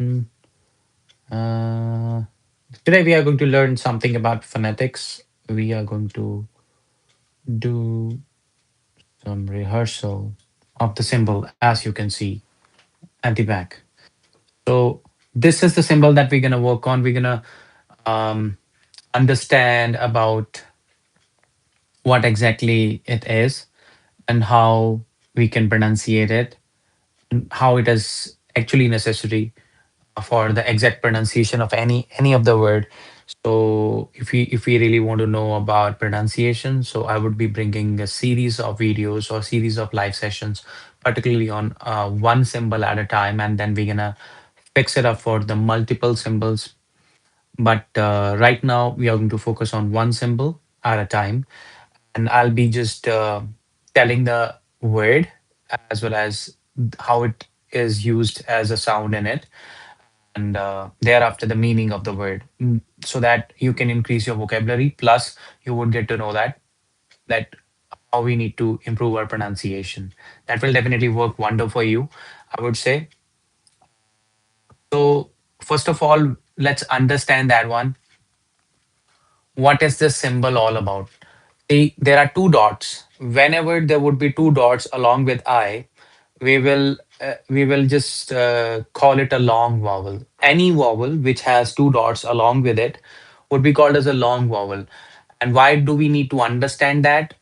Mm, Uh, Today we are going to learn something about phonetics. We are going to do some rehearsal of the symbol as you can see at the back. So this is the symbol that we're gonna work on. We're gonna um, understand about what exactly it is and how we can pronunciate it and how it is actually necessary for the exact pronunciation of any of the word. So if we really want to know about pronunciation, so I would be bringing a series of videos or series of live sessions, particularly on one symbol at a time, and then we're gonna fix it up for the multiple symbols. But right now we are going to focus on one symbol at a time, and I'll be just telling the word as well as how it is used as a sound in it, and thereafter the meaning of the word, so that you can increase your vocabulary. Plus, you would get to know that how we need to improve our pronunciation. That will definitely work wonder for you, I would say. So, first of all, let's understand that one. What is this symbol all about? See, there are two dots. Whenever there would be two dots along with I, we will just call it a long vowel. Any vowel which has two dots along with it would be called as a long vowel. And why do we need to understand that?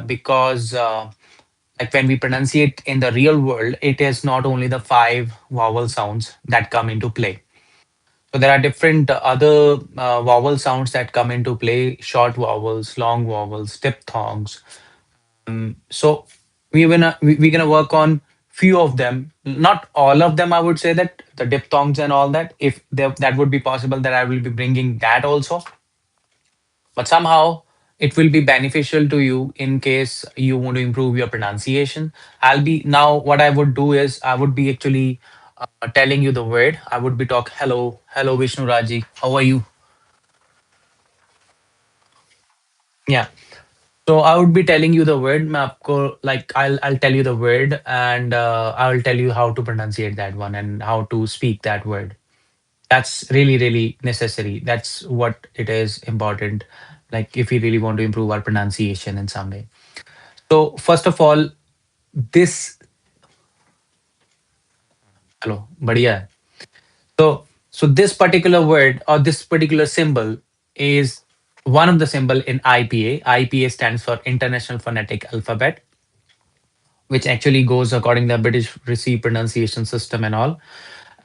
Because like when we pronunciate in the real world, it is not only the five vowel sounds that come into play. So there are different other vowel sounds that come into play: short vowels, long vowels, diphthongs. So we're gonna work on few of them, not all of them. I would say that the diphthongs and all that, if that would be possible, that I will be bringing that also. But somehow it will be beneficial to you in case you want to improve your pronunciation. I'll be now. What I would do is I would be actually telling you the word. I would be talk hello Vishnu Raji. How are you? Yeah. So I would be telling you the word. मैं आपको like I'll tell you the word, and I'll tell you how to pronunciate that one and how to speak that word. That's really necessary. That's what it is important. Like if we really want to improve our pronunciation in some way. So first of all, this hello, बढ़िया है. So this particular word or this particular symbol is one of the symbol in IPA. IPA stands for International Phonetic Alphabet, which actually goes according to the British Received Pronunciation System and all.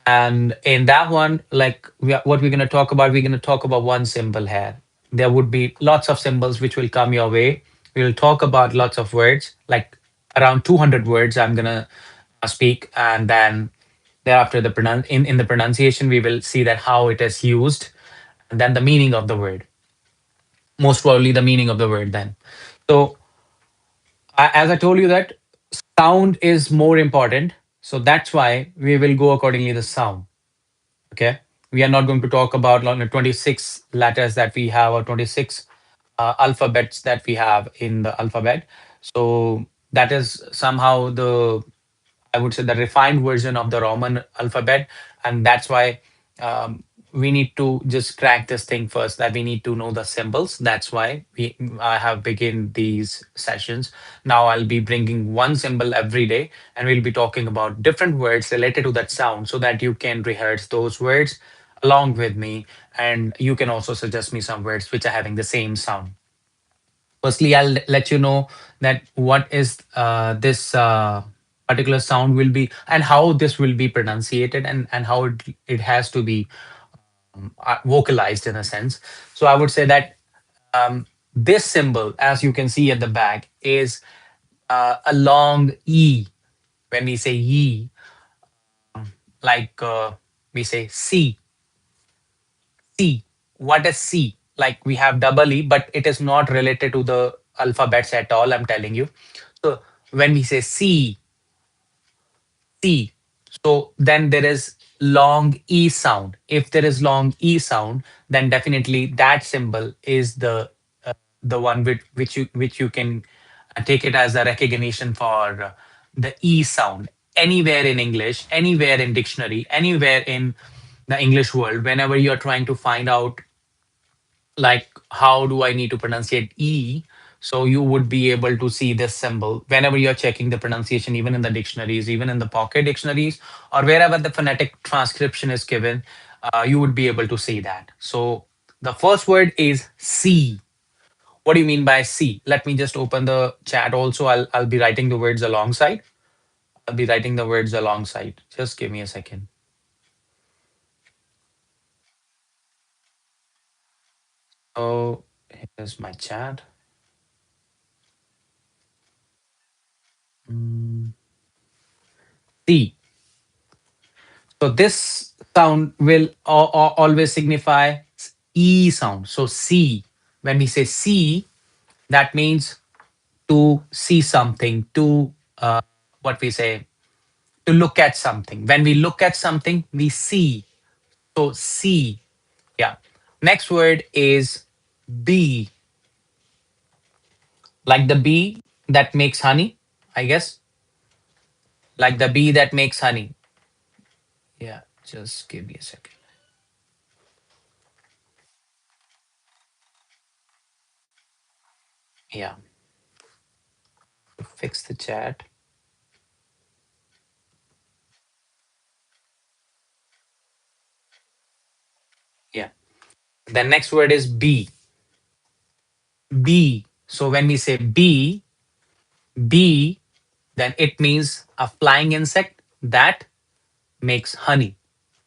And in that one, like what we're going to talk about, we're going to talk about one symbol here. There would be lots of symbols which will come your way. We'll talk about lots of words, like around 200 words I'm going to speak. And then thereafter, in the pronunciation, we will see that how it is used, and then the meaning of the word. Most probably the meaning of the word then. So as I told you that sound is more important. So that's why we will go accordingly the sound. Okay. We are not going to talk about like, the 26 letters that we have or 26 alphabets that we have in the alphabet. So that is somehow the, I would say, the refined version of the Roman alphabet. And that's why um, we need to just crack this thing first, that we need to know the symbols. That's why I have begun these sessions. Now I'll be bringing one symbol every day, and we'll be talking about different words related to that sound so that you can rehearse those words along with me. And you can also suggest me some words which are having the same sound. Firstly, I'll let you know that what is this particular sound will be and how this will be pronunciated, and how it has to be vocalized in a sense. So I would say that this symbol, as you can see at the back, is a long E. When we say E, like we say C, C. What is C? Like we have double E, but it is not related to the alphabets at all. I'm telling you. So when we say C, C, so then there is long E sound. If there is long E sound, then definitely that symbol is the one which you can take it as a recognition for the E sound. Anywhere in English, anywhere in dictionary, anywhere in the English world, whenever you're trying to find out like how do I need to pronunciate E, so you would be able to see this symbol whenever you're checking the pronunciation, even in the dictionaries, even in the pocket dictionaries, or wherever the phonetic transcription is given, you would be able to see that. So the first word is C. What do you mean by C? Let me just open the chat also. I'll be writing the words alongside. I'll be writing the words alongside. Just give me a second. Oh, here's my chat. Mm, C. So this sound will always signify E sound. So C, when we say C, that means to see something, to what we say, to look at something. When we look at something, we see. So C, yeah. Next word is B, like the bee that makes honey, I guess. Like the bee that makes honey. Yeah, just give me a second. Yeah, fix the chat. Yeah. The next word is B. Bee. So when we say bee, then it means a flying insect that makes honey.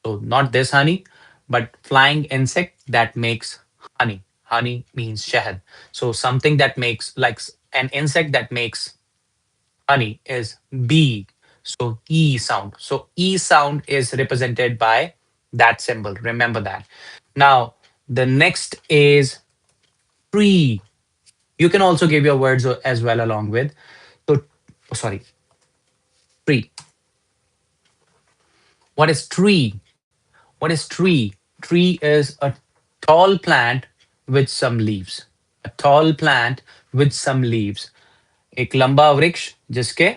So not this honey, but flying insect that makes honey. Honey means shahad. So something that makes like an insect that makes honey is bee. So E sound. So E sound is represented by that symbol. Remember that. Now the next is tree. You can also give your words as well along with. So, oh, sorry, tree. What is tree? What is tree? Tree is a tall plant with some leaves. A tall plant with some leaves. एक लंबा वृक्ष जिसके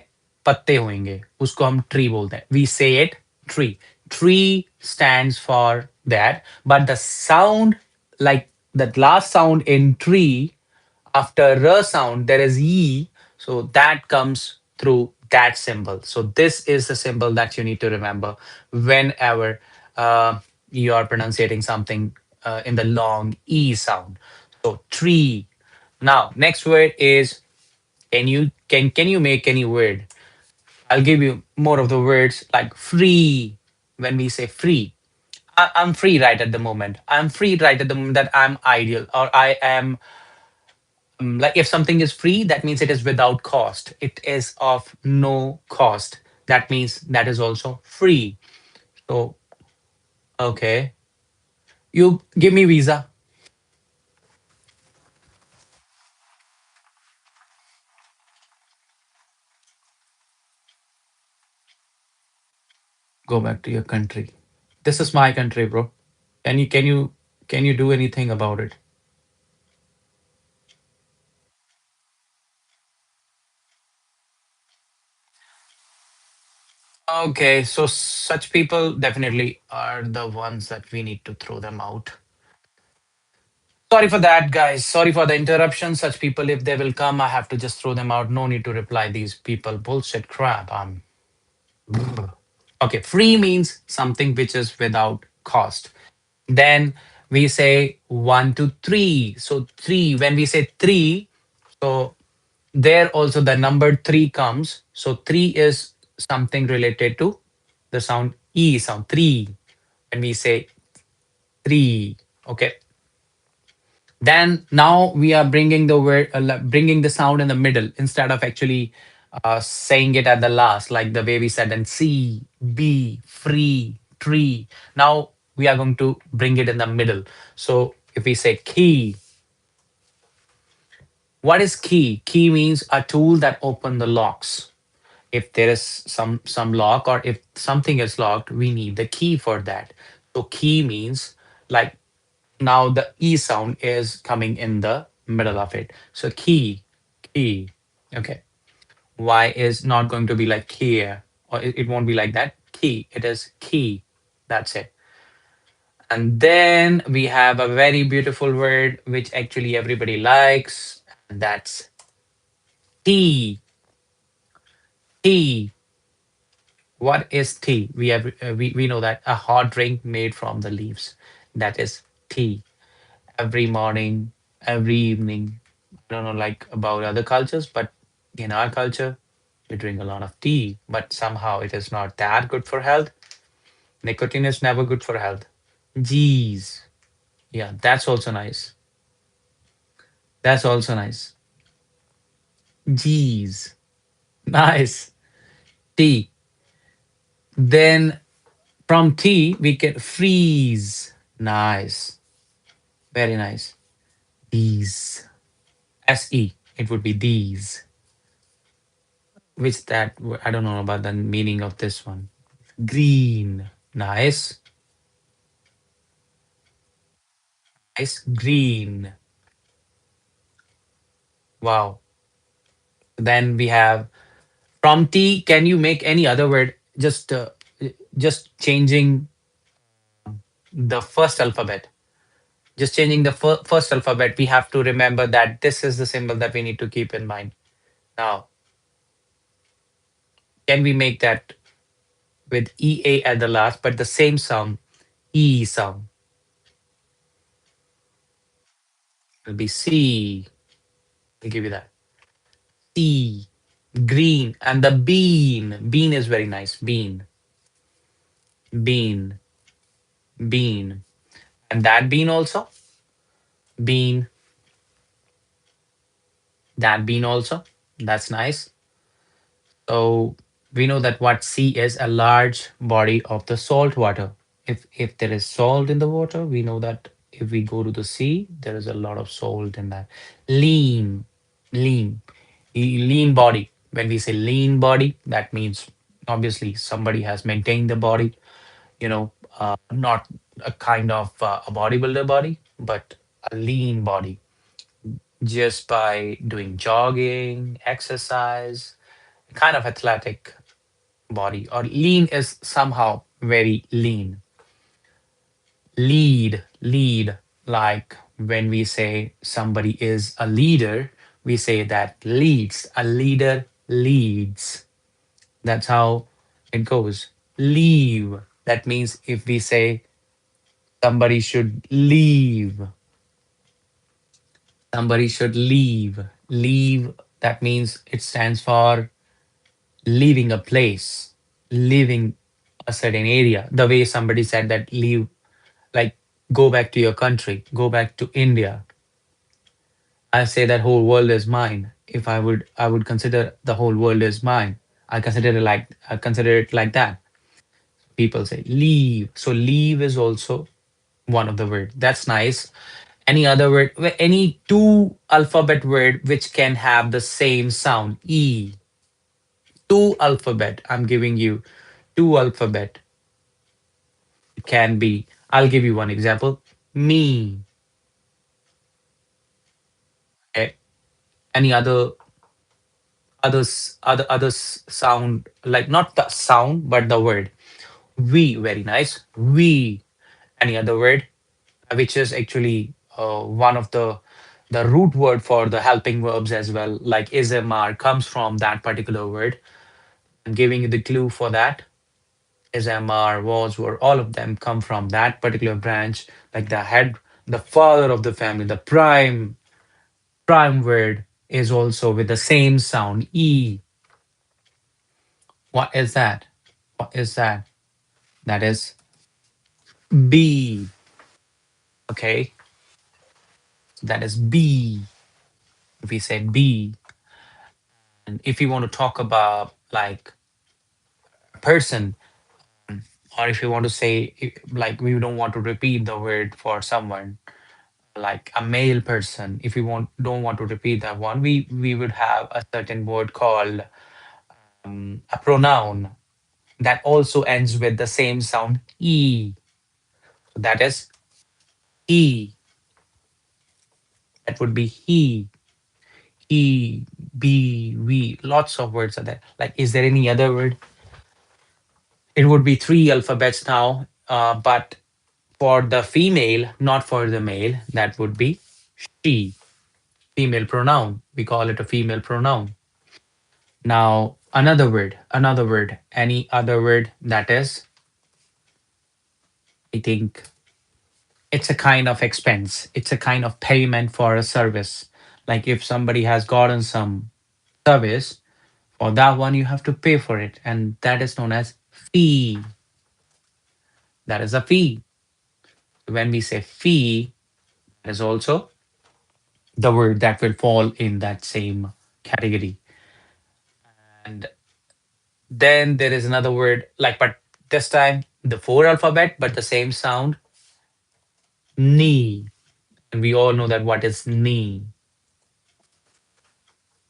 पत्ते होंगे उसको हम tree बोलते हैं. We say it tree. Tree stands for that, but the sound, like that last sound in tree, after r sound there is e, so that comes through that symbol. So this is the symbol that you need to remember whenever you are pronouncing something in the long e sound. So tree. Now next word is, can you make any word? I'll give you more of the words like free. When we say free, I'm free right at the moment. I'm free right at the moment that I'm ideal, or I am like if something is free, that means it is without cost. It is of no cost. That means that is also free. So, okay. You give me visa. Go back to your country. This is my country, bro. Can you do anything about it? Okay, so such people definitely are the ones that we need to throw them out. Sorry for that, guys. Sorry for the interruption. Such people, if they will come, I have to just throw them out. No need to reply these people. Bullshit crap. Okay, free means something which is without cost. Then we say one to three. So three, when we say three, so there also the number three comes. So three is something related to the sound E sound, three. When we say three, okay. Then now we are bringing the word, bringing the sound in the middle instead of actually saying it at the last, like the way we said in C, B, free, tree. Now we are going to bring it in the middle. So if we say key, what is key? Key means a tool that open the locks. If there is some lock, or if something is locked, we need the key for that. So key means like now the e sound is coming in the middle of it. So key. Okay. Y is not going to be like here, or it won't be like that. Key. It is key. That's it. And then we have a very beautiful word which actually everybody likes, and that's tea. Tea. What is tea? We know that a hot drink made from the leaves. That is tea. Every morning, every evening. I don't know like about other cultures, but in our culture, we drink a lot of tea, but somehow it is not that good for health. Nicotine is never good for health. Geez. Yeah, that's also nice. That's also nice. Geez. Nice. Tea. Then from tea, we get freeze. Nice. Very nice. These. SE. It would be these. Which that, I don't know about the meaning of this one. Green. Nice. Nice. Green. Wow. Then we have from tea. Can you make any other word? Just changing the first alphabet. Just changing the first alphabet. We have to remember that this is the symbol that we need to keep in mind. Now, can we make that with EA at the last, but the same sound, E sound? It'll be C. I'll give you that. C. Green. And the bean. Bean is very nice. Bean. Bean. Bean. And that bean also. Bean. That bean also. That's nice. So we know that what sea is a large body of the salt water. If there is salt in the water, we know that if we go to the sea, there is a lot of salt in that. Lean, lean, lean body. When we say lean body, that means obviously somebody has maintained the body. You know, not a kind of a bodybuilder body, but a lean body just by doing jogging, exercise, kind of athletic body, or lean is somehow very lean. Lead, like when we say somebody is a leader, we say that leads. A leader leads. That's how it goes. Leave. That means if we say somebody should leave, somebody should leave. Leave, that means it stands for leaving a place, leaving a certain area. The way somebody said that leave, like go back to your country, go back to India. I say that whole world is mine. If I would consider the whole world is mine. I consider it like that. People say leave. So leave is also one of the word. That's nice. Any other word, any two alphabet word which can have the same sound. E. Two alphabet. I'm giving you two alphabet. It can be. I'll give you one example. Me. Okay. Any others sound like not the sound but the word. We. Very nice. We. Any other word which is actually one of the root word for the helping verbs as well. Like ismr comes from that particular word. I'm giving you the clue for that. Ismr, was, were, all of them come from that particular branch. Like the head, the father of the family, the prime word is also with the same sound e. What is that? What is that? That is b. Okay, that is b. If we say b, and if you want to talk about like a person, or if you want to say like we don't want to repeat the word for someone, like a male person, if we don't want to repeat that one, we would have a certain word called a pronoun that also ends with the same sound e. That is he. That would be he, be, we. Lots of words are there. Like, is there any other word? It would be three alphabets now, but For the female, not for the male, that would be she, female pronoun. We call it a female pronoun. Now, another word, any other word that is, I think it's a kind of expense. It's a kind of payment for a service. Like if somebody has gotten some service, for that one you have to pay for it, and that is known as fee. That is a fee. When we say fee, that is also the word that will fall in that same category. And then there is another word like, but this time the four alphabet, but the same sound, knee. And we all know that what is knee.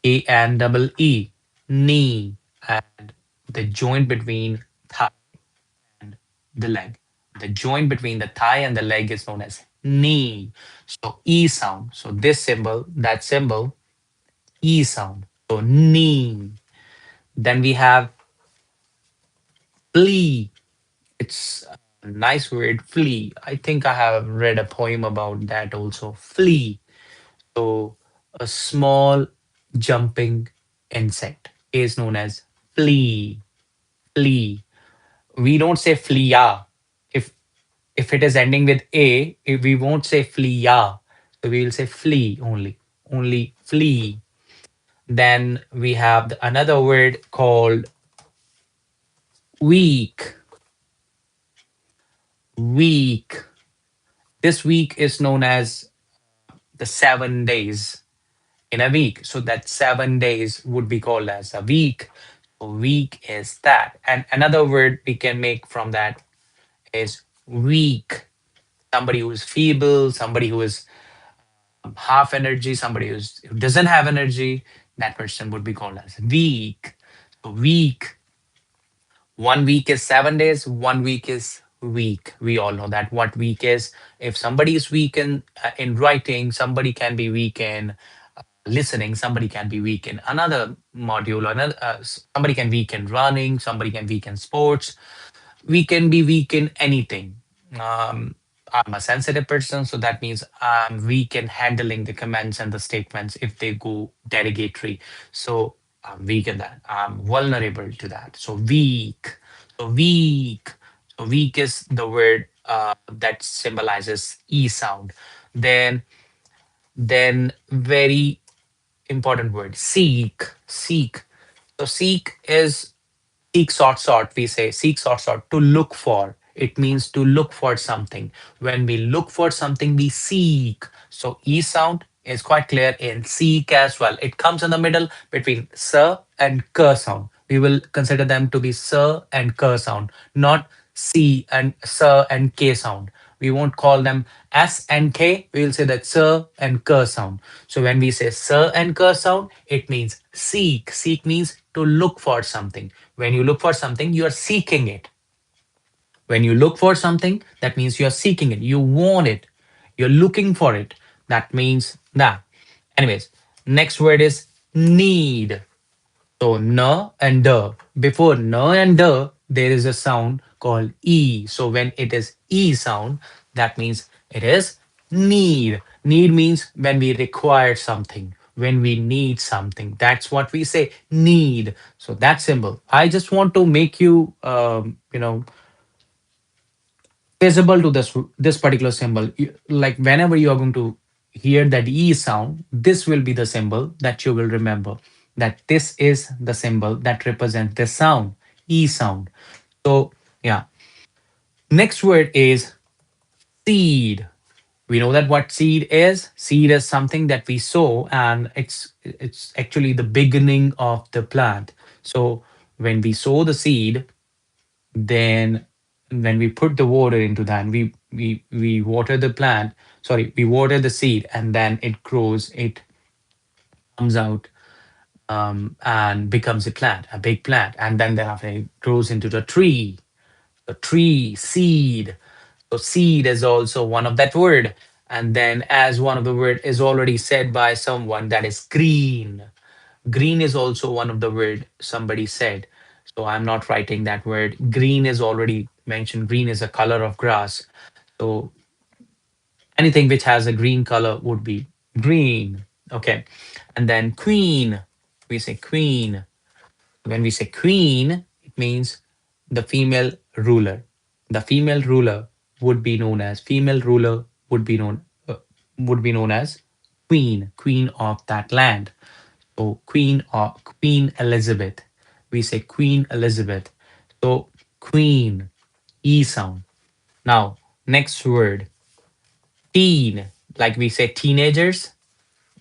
A and double E, knee, and the joint between thigh and the leg. The joint between the thigh and the leg is known as knee. So E sound. So this symbol, that symbol, E sound. So knee. Then we have flea. It's a nice word, flea. I think I have read a poem about that also. Flea. So a small jumping insect is known as flea. Flea. We don't say flea. If if it is ending with a, if we won't say flea. So we will say flea only. Only flea. Then we have another word called week. Week. This week is known as the 7 days in a week. So that 7 days would be called as a week. A week is that. And another word we can make from that is weak. Somebody who is feeble, somebody who is half energy, somebody who doesn't have energy, that person would be called as weak. So weak. 1 week is 7 days, 1 week is week. We all know that what week is. If somebody is weak in writing, somebody can be weak in listening, somebody can be weak in another module, or another, somebody can weak in running, somebody can weak in sports, we can be weak in anything. Um, I'm a sensitive person, so that means I'm weak in handling the commands and the statements if they go derogatory. So I'm weak in that. I'm vulnerable to that. So weak. So weak. So weak is the word that symbolizes E sound. Then, then very important word, seek. Seek. So seek is seek sort, we say seek sort, to look for. It means to look for something. When we look for something, we seek. So E sound is quite clear in seek as well. It comes in the middle between s and k sound. We will consider them to be s and k sound, not c and s and k sound. We won't call them s and k. We will say that s and k sound. So when we say s and k sound, it means seek. Seek means to look for something. When you look for something, you are seeking it. When you look for something, that means you are seeking it. You want it. You're looking for it. That means that. Anyways, next word is need. So n and d. Before n and d, there is a sound called e. So when it is e sound, that means it is need. Need means when we require something, when we need something. That's what we say, need. So that symbol. I just want to make you, visible to this particular symbol. Like whenever you are going to hear that e sound, this will be the symbol that you will remember, that this is the symbol that represents this sound, e sound. So yeah, next word is seed. We know that what seed is. Seed is something that we sow, and it's actually the beginning of the plant. So when we sow the seed, then when we put the water into that, we water the plant, sorry, we water the seed, and then it grows, it comes out, and becomes a plant, a big plant, and then thereafter it grows into the tree. The tree, seed. So seed is also one of that word. And then as one of the word is already said by someone, that is green. Green is also one of the word somebody said. So I'm not writing that word. Green is already mentioned. Green is a color of grass. So anything which has a green color would be green. Okay. And then queen, we say queen. When we say queen, it means the female ruler. The female ruler would be known as female ruler would be known uh, would be known as queen, queen of that land. So queen or Queen Elizabeth. We say Queen Elizabeth. So queen, e sound. Now next word, teen. Like we say teenagers,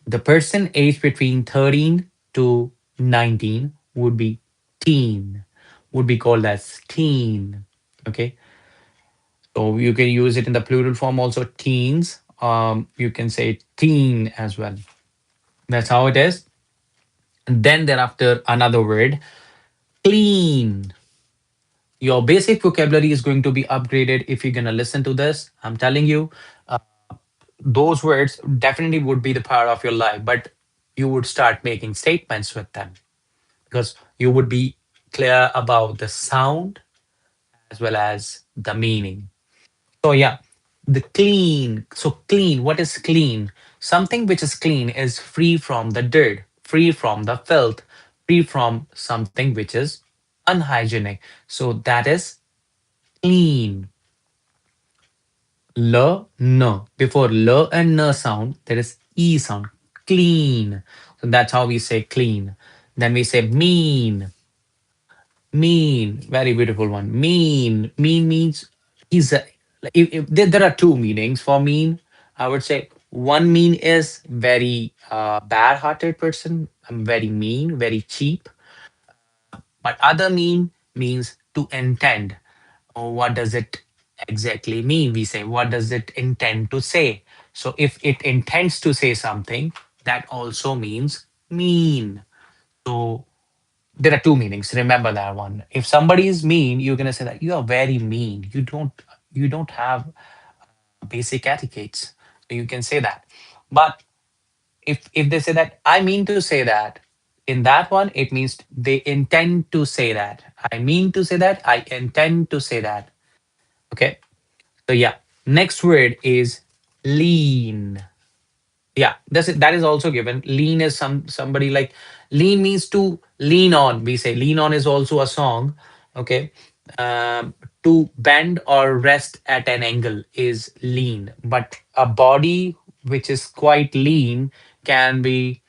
the person aged between 13 to 19 would be teen, would be called as teen. Okay. So you can use it in the plural form also, teens. You can say teen as well. That's how it is. And then thereafter, another word, clean. Your basic vocabulary is going to be upgraded if you're going to listen to this. I'm telling you, uh, those words definitely would be the part of your life, but you would start making statements with them because you would be clear about the sound as well as the meaning. So, yeah, the clean. So, clean, what is clean? Something which is clean is free from the dirt, free from the filth, free from something which is unhygienic. So, that is clean. L, n. Before L and N sound, there is E sound. Clean. So that's how we say clean. Then we say mean. Mean. Very beautiful one. Mean. Mean means is a, if there are two meanings for mean. I would say one mean is very bad-hearted person. I'm very mean, very cheap. But other mean means to intend. What does it exactly mean? We say, what does it intend to say? So if it intends to say something, that also means mean. So there are two meanings. Remember that one. If somebody is mean, you're gonna say that you are very mean. You don't have basic etiquettes. So you can say that. But if they say that I mean to say that, in that one it means they intend to say that. I mean to say that, I intend to say that. Okay. So yeah, next word is lean. Yeah, that is also given. Lean is somebody like lean means to lean on. We say lean on is also a song. Okay. To bend or rest at an angle is lean, but a body which is quite lean can be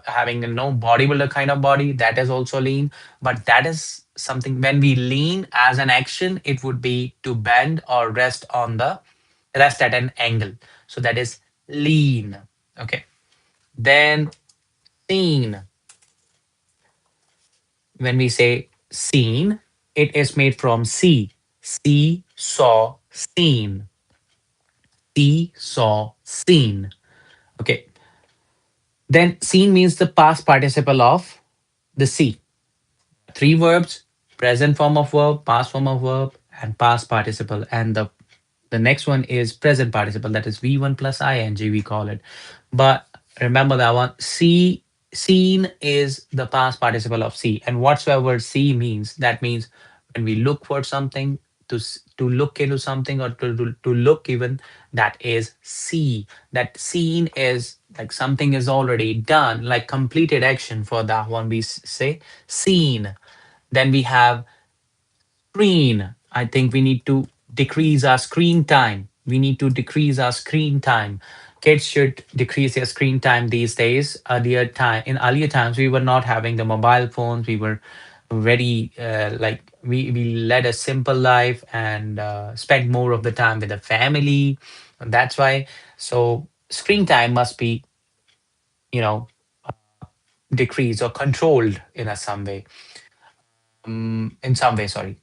having a no bodybuilder kind of body, that is also lean. But that is something when we lean as an action, it would be to bend or rest at an angle. So that is lean. Okay. Then seen. When we say seen, it is made from see, saw, seen. See, saw, seen. Okay. Then seen means the past participle of the see. Three verbs: present form of verb, past form of verb, and past participle. And the next one is present participle, that is v1 plus ing, we call it. But remember that one, see, seen is the past participle of see. And whatsoever see means, that means when we look for something, to look into something, or to look even, that is see. That seen is like something is already done, like completed action. For that one we say seen. Then we have screen. I think we need to decrease our screen time. We need to decrease our screen time. Kids should decrease their screen time these days. In earlier times, we were not having the mobile phones. We were very like we led a simple life and spent more of the time with the family. That's why. So screen time must be, you know, decreased or controlled in a some way. In some way, sorry.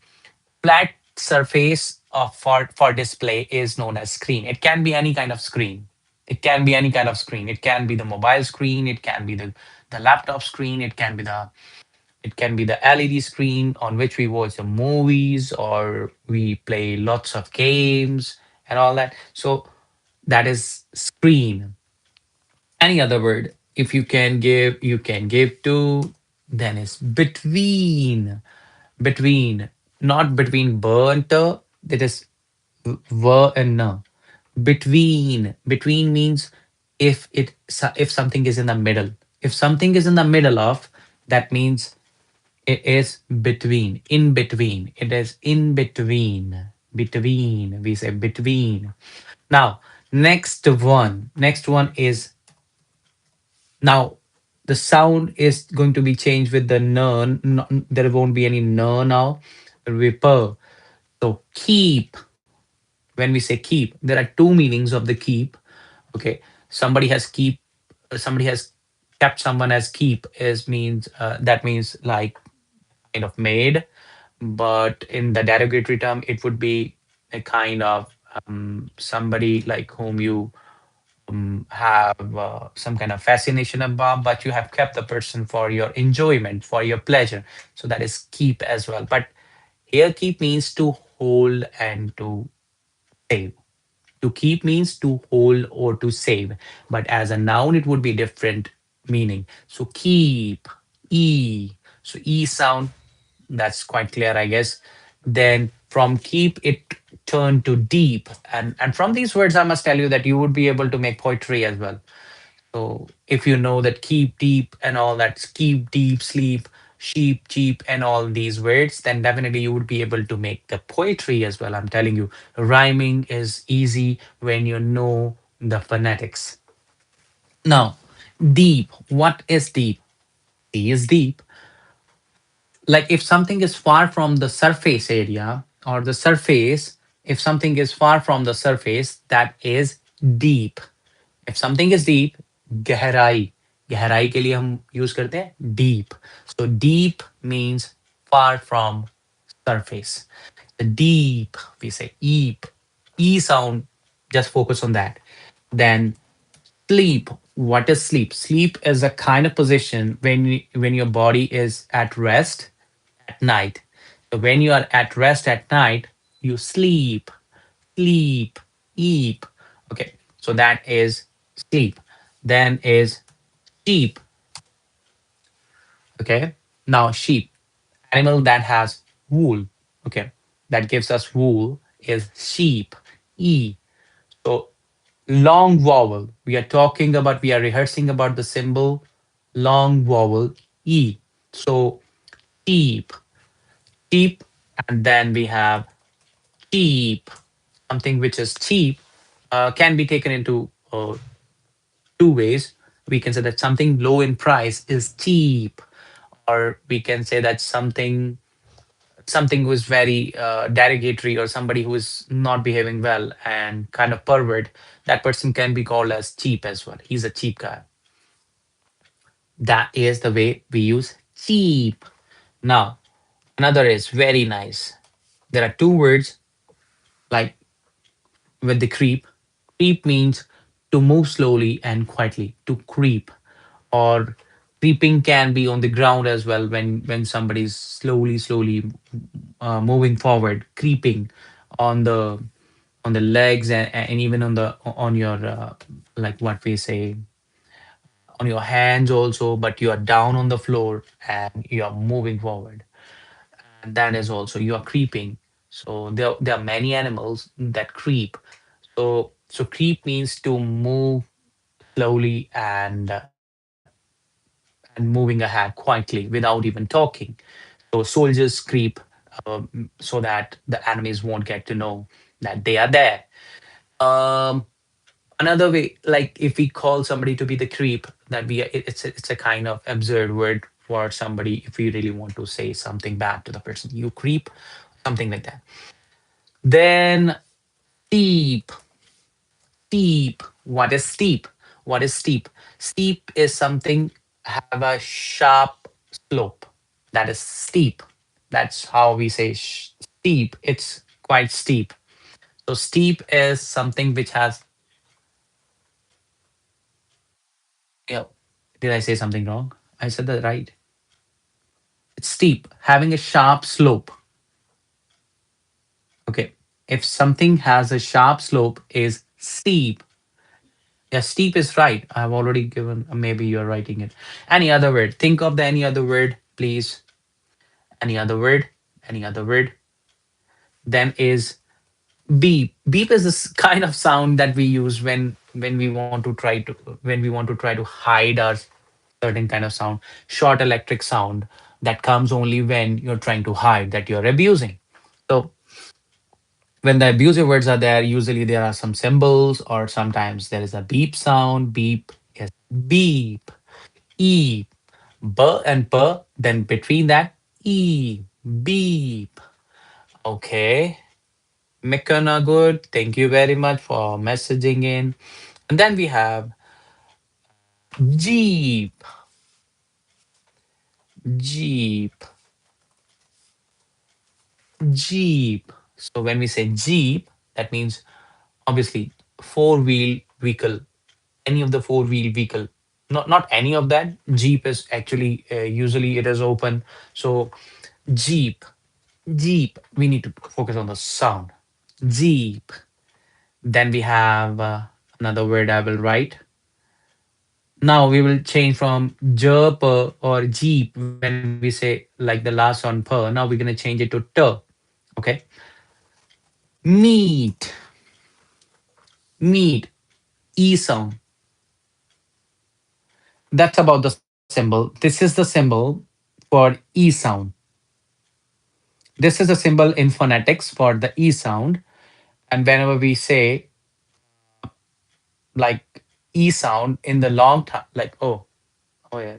Flat surface of for display is known as screen. It can be any kind of screen. It can be any kind of screen. It can be the mobile screen. It can be the laptop screen. It can be the LED screen on which we watch the movies or we play lots of games and all that. So that is screen. Any other word, if you can give to, then is between. Between, not between burnt, that is and na. Between means if something is in the middle. If something is in the middle of, that means it is between. In between. It is in between. Between. We say between. Now, next one is now the sound is going to be changed with the n. There won't be any n now. It will be per. So keep. When we say keep, there are two meanings of the keep. Okay, somebody has keep. Somebody has kept someone as keep is means that means like kind of made, but in the derogatory term, it would be a kind of somebody like whom you have some kind of fascination about, but you have kept the person for your enjoyment, for your pleasure. So that is keep as well. But here, keep means to hold and to save. To keep means to hold or to save, but as a noun, it would be different meaning. So keep, e. So e sound, that's quite clear, I guess. Then from keep, it turned to deep, and from these words, I must tell you that you would be able to make poetry as well. So if you know that keep deep and all that, keep deep, sleep, sheep, cheap, and all these words, then definitely you would be able to make the poetry as well. I'm telling you, rhyming is easy when you know the phonetics. Now, deep. What is deep? D is deep. Like if something is far from the surface area or the surface, if something is far from the surface, that is deep. If something is deep, गहराई. गहराई के लिए हम use करते हैं deep. So deep means far from surface. The deep, we say eep. E sound, just focus on that. Then sleep. What is sleep? Sleep is a kind of position when your body is at rest at night. So when you are at rest at night, you sleep, sleep, eep. Okay, so that is sleep. Then is sheep. Okay, now sheep, animal that has wool. Okay, that gives us wool is sheep. E. So long vowel. We are rehearsing about the symbol long vowel E. So sheep, sheep, and then we have cheap. Something which is cheap can be taken into two ways. We can say that something low in price is cheap, or we can say that something who is very derogatory, or somebody who is not behaving well and kind of pervert. That person can be called as cheap as well. He's a cheap guy. That is the way we use cheap. Now, another is very nice. There are two words like with the creep. Creep means to move slowly and quietly, to creep. Or creeping can be on the ground as well when somebody's slowly moving forward, creeping on the legs and even on your like what we say on your hands also, but you are down on the floor and you are moving forward. And that is also you are creeping. So there are many animals that creep. So creep means to move slowly and moving ahead quietly without even talking. So soldiers creep so that the enemies won't get to know that they are there. Um, Another way, like if we call somebody to be the creep, that it's a kind of absurd word for somebody if we really want to say something bad to the person. You creep, something like that. Then steep. Steep. What is steep? What is steep? Steep is something have a sharp slope. That is steep. That's how we say steep. It's quite steep. So steep is something which has, yeah. Did I say something wrong? I said that right. It's steep, having a sharp slope. Okay. If something has a sharp slope is steep. Yeah, steep is right. I've already given, maybe you're writing it. Any other word? Think of the any other word, please. Any other word? Any other word? Then is Beep. Beep is this kind of sound that we use when we want to try to when we want to try to hide our certain kind of sound, short electric sound that comes only when you're trying to hide that you're abusing. So when the abusive words are there, usually there are some symbols or sometimes there is a beep sound. Beep is beep, e, b and p. Then between that, e, beep. Okay. Mikana good. Thank you very much for messaging in. And then we have Jeep, Jeep, Jeep. So when we say Jeep, that means obviously four-wheel vehicle, any of the four-wheel vehicle. Not any of that. Jeep is actually usually it is open. So Jeep, Jeep. We need to focus on the sound. Jeep. Then we have another word I will write. Now we will change from jerp or jeep when we say like the last on per. Now we're gonna change it to t. Okay. Meat, meat, e sound. That's about the symbol. This is the symbol for e sound. This is a symbol in phonetics for the e sound. And whenever we say like e sound in the long time, like oh yeah,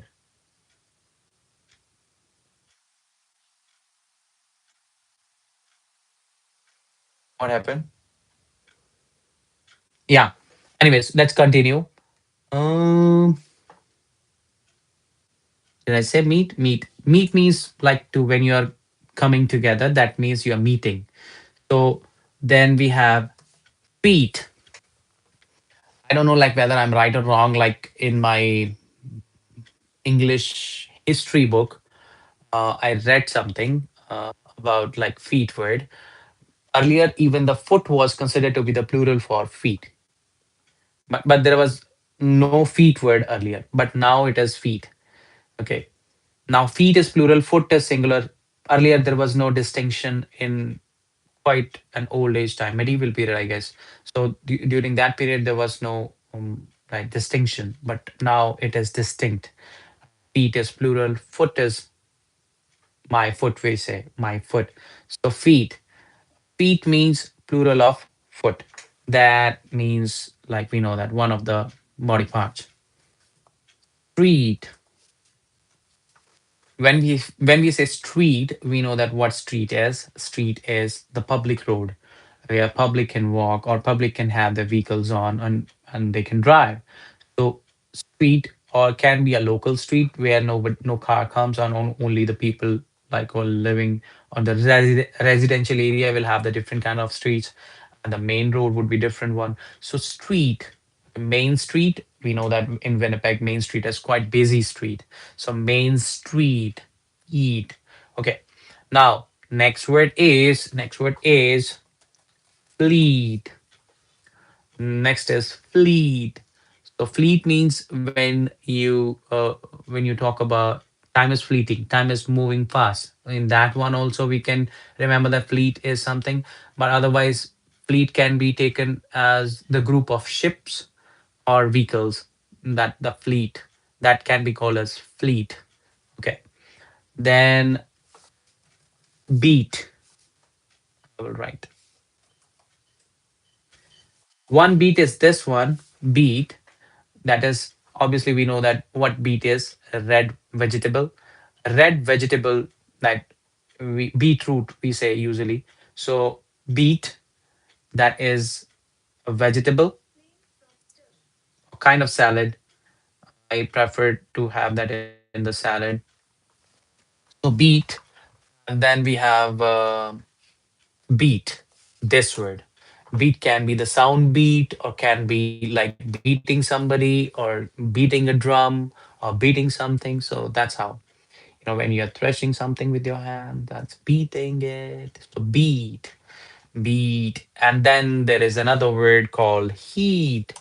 what happened? Yeah. Anyways, let's continue. Um, Did I say meet? Meet. Meet means like to when you are coming together, that means you are meeting. So then we have feet. I don't know like whether I'm right or wrong. Like in my English history book, I read something about like feet word. Earlier, even the foot was considered to be the plural for feet, but there was no feet word earlier. But now it is feet. Okay. Now feet is plural, foot is singular. Earlier there was no distinction in quite an old age time, medieval period, I guess. So during that period, there was no like distinction, but now it is distinct. Feet is plural, foot is my foot. We say my foot. So feet, feet means plural of foot. That means like we know that one of the body parts. Street. When we say street, we know that what street is. Street is the public road where public can walk or public can have their vehicles on and they can drive. So street or can be a local street where no car comes on, only the people like all living on the residential area will have the different kind of streets, and the main road would be different one. So street, main street, we know that in Winnipeg, Main Street is quite busy street. So main street, eat. Okay. Now next word is fleet. Next is fleet. So fleet means when you talk about time is fleeting, time is moving fast. In that one also we can remember that fleet is something, but otherwise fleet can be taken as the group of ships or vehicles, that the fleet that can be called as fleet. Okay. Then beat. I will write. One beat is this one beat. That is obviously we know that what beet is a red vegetable. Red vegetable that we beetroot we say usually. So beet, that is a vegetable, a kind of salad. I prefer to have that in the salad. So beet, and then we have beat. This word beat can be the sound beat or can be like beating somebody or beating a drum or beating something. So that's how, when you're threshing something with your hand, that's beating it. So beat, beat. And then there is another word called heat.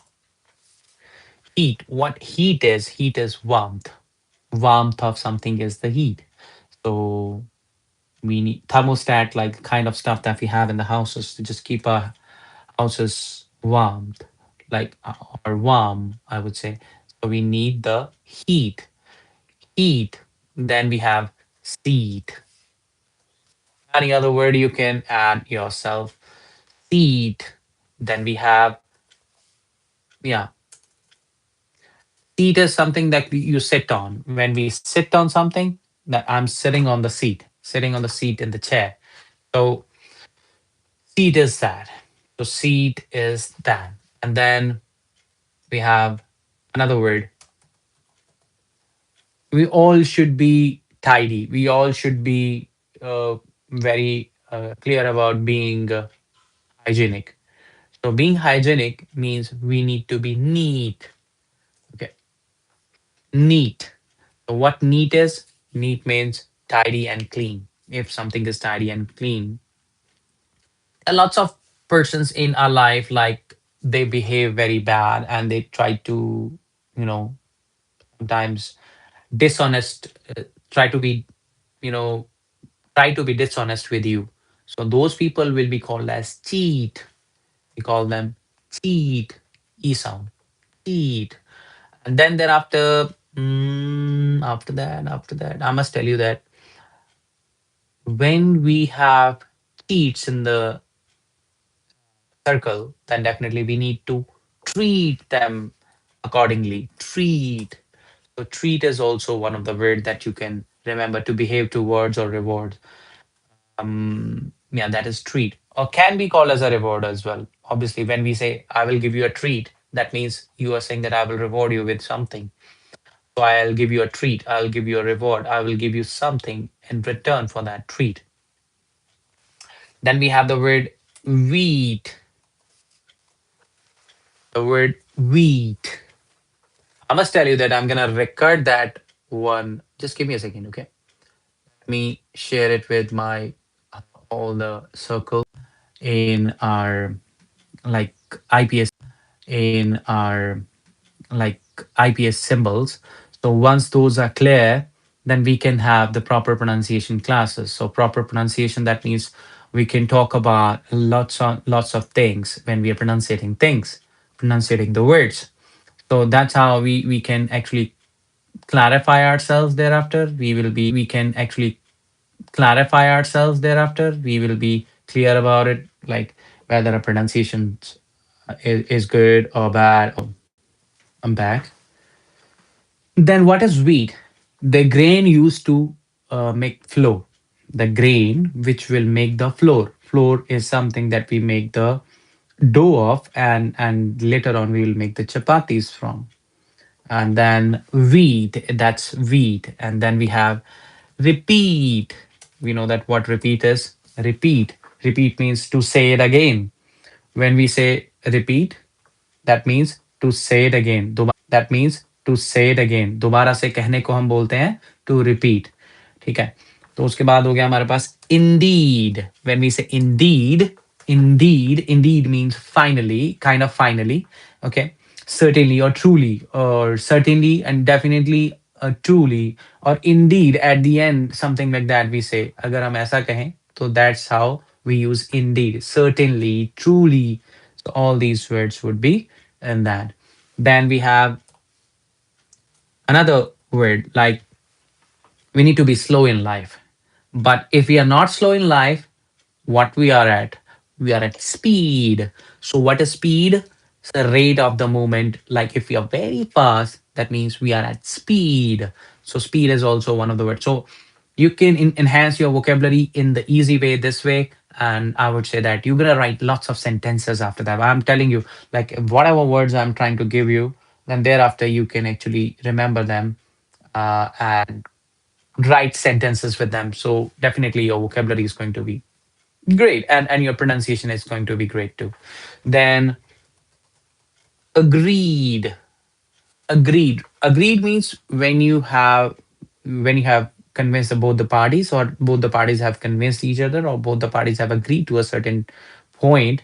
Heat. What heat is warmth. Warmth of something is the heat. So we need thermostat, like kind of stuff that we have in the houses to just keep our house is warmed, like or warm, I would say. So we need the heat. Heat. Then we have seat. Any other word you can add yourself. Seat. Then we have, yeah, seat is something that you sit on. When we sit on something, that I'm sitting on the seat, sitting on the seat in the chair. So seat is that. So seat is that. And then we have another word. We all should be tidy. We all should be very clear about being hygienic. So being hygienic means we need to be neat. Okay, neat. So what neat is? Neat means tidy and clean. If something is tidy and clean, lots of persons in our life, like, they behave very bad and they try to, you know, sometimes dishonest, try to be, you know, try to be dishonest with you. So those people will be called as cheat. We call them cheat. E sound. Cheat. And then thereafter, after that, I must tell you that when we have cheats in the circle, then definitely we need to treat them accordingly. Treat. So treat is also one of the word that you can remember to behave towards or reward. Yeah, that is treat, or can be called as a reward as well. Obviously, when we say I will give you a treat, that means you are saying that I will reward you with something. So I'll give you a treat, I'll give you a reward, I will give you something in return for that treat. Then we have the word wheat. The word wheat. I must tell you that I'm gonna record that one. Just give me a second, okay? Let me share it with my all the circle in our like IPS in our like IPS symbols. So once those are clear, then we can have the proper pronunciation classes. So proper pronunciation, that means we can talk about lots of things when we are pronunciating things, pronunciating the words. So that's how we can actually clarify ourselves thereafter. We can actually clarify ourselves thereafter. We will be clear about it, like whether a pronunciation is good or bad. I'm back. Then what is wheat? The grain used to make flour. The grain which will make the flour. Flour is something that we make the dough of, and later on we will make the chapatis from. And then wheat, that's wheat. And then we have repeat. We know that what repeat is. Repeat. Repeat means to say it again. When we say repeat, that means to say it again. That means to say it again. दोबारा से कहने को हम बोलते हैं to repeat. ठीक है, तो उसके बाद हो गया हमारे पास indeed. When we say indeed means finally, kind of finally. Okay, certainly or truly, or certainly and definitely, truly, or indeed at the end, something like that we say. अगर हम ऐसा कहें, so that's how we use indeed. Certainly, truly. So all these words would be in that. Then we have another word, like, we need to be slow in life. But if we are not slow in life, what we are at? We are at speed. So what is speed? It's the rate of the movement. Like if we are very fast, that means we are at speed. So speed is also one of the words. So you can enhance your vocabulary in the easy way this way. And I would say that you're gonna write lots of sentences after that. I'm telling you, like whatever words I'm trying to give you, then thereafter you can actually remember them, and write sentences with them. So definitely your vocabulary is going to be great, and your pronunciation is going to be great too. Then agreed. Agreed means when you have convinced both the parties, or both the parties have convinced each other, or both the parties have agreed to a certain point.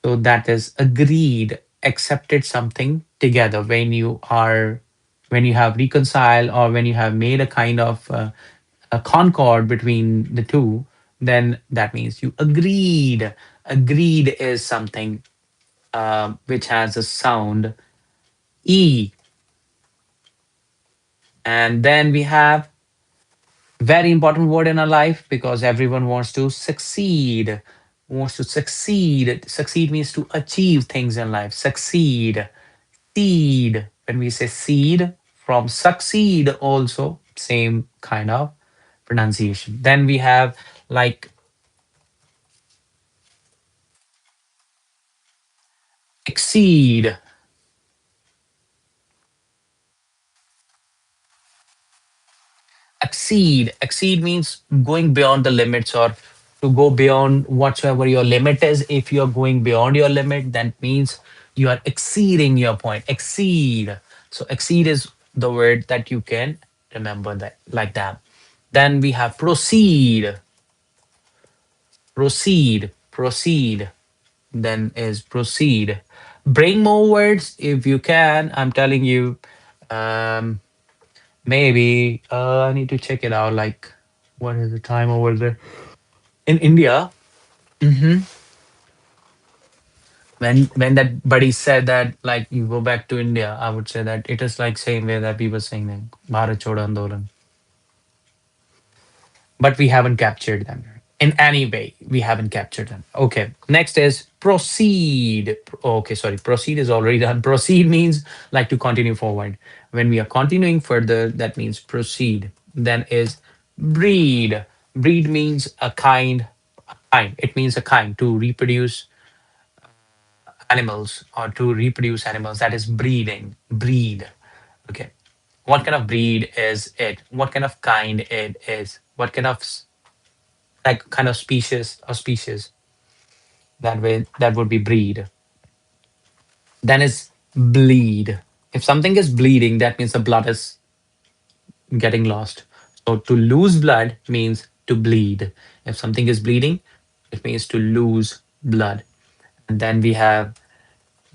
So that is agreed, accepted something together. When you have reconciled, or when you have made a kind of a concord between the two, then that means you agreed. Agreed is something. which has a sound E. And then we have very important word in our life because everyone wants to succeed. Wants to succeed. Succeed means to achieve things in life. Succeed. Seed. When we say seed, from succeed also same kind of pronunciation. Then we have like exceed. Exceed means going beyond the limits or to go beyond whatsoever your limit is. If you're going beyond your limit, that means you are exceeding your point. Exceed. So exceed is the word that you can remember that like that. Then we have proceed. Proceed. Then is proceed. Bring more words if you can. I'm telling you. um Maybe I need to check it out. Like, what is the time over there in India? hmm When that buddy said that, like, you go back to India, I would say that it is like same way that people saying that Bharat Chodo Andolan, but we haven't captured them in any way. We haven't captured them. Okay, next is proceed. Okay, sorry, proceed is already done. Proceed means like to continue forward. When we are continuing further, that means proceed. Then is breed. Breed means a kind. Kind, it means a kind to reproduce animals or to reproduce animals. That is breeding. Breed. Okay, what kind of breed is it? What kind of kind it is? What kind of like kind of species, that way that would be breed. Then is bleed. If something is bleeding, that means the blood is getting lost. So to lose blood means to bleed. If something is bleeding, it means to lose blood. And then we have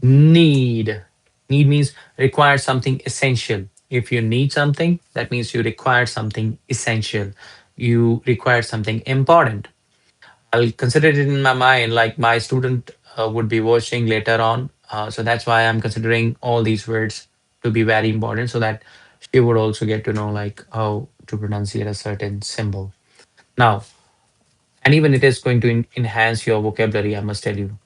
need. Need means require something essential. If you need something, that means you require something essential. You require something important. I'll consider it in my mind, like my student would be watching later on. So that's why I'm considering all these words to be very important so that she would also get to know like how to pronunciate a certain symbol. Now, and even it is going to enhance your vocabulary, I must tell you.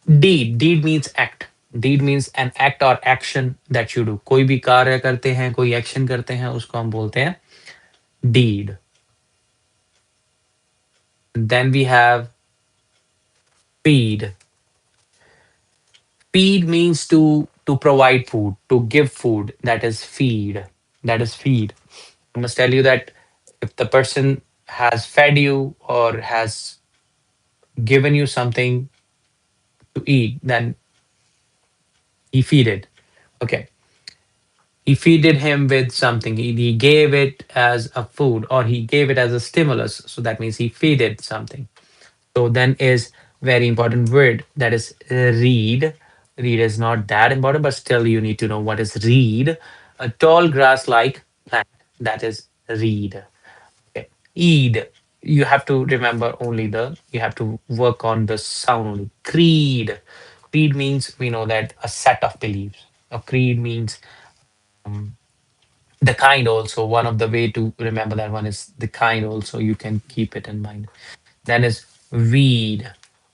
Deed. Deed means act. Deed means an act or action that you do. कोई भी कार्य करते हैं, कोई action करते हैं, उसको हम बोलते हैं deed. Then we have feed. Feed means to provide food, to give food. That is feed. That is feed. I must tell you that if the person has fed you or has given you something to eat, then he feeded. Okay. He feeded him with something. He gave it as a food or he gave it as a stimulus. So that means he feeded something. So then is very important word, that is reed. Reed is not that important, but still you need to know what is reed. A tall grass like plant, that is reed. Okay. Eid. You have to remember only you have to work on the sound only. Creed. Creed means we know that a set of beliefs. A creed means um, the kind also. One of the way to remember that one is the kind also. You can keep it in mind. Then is weed.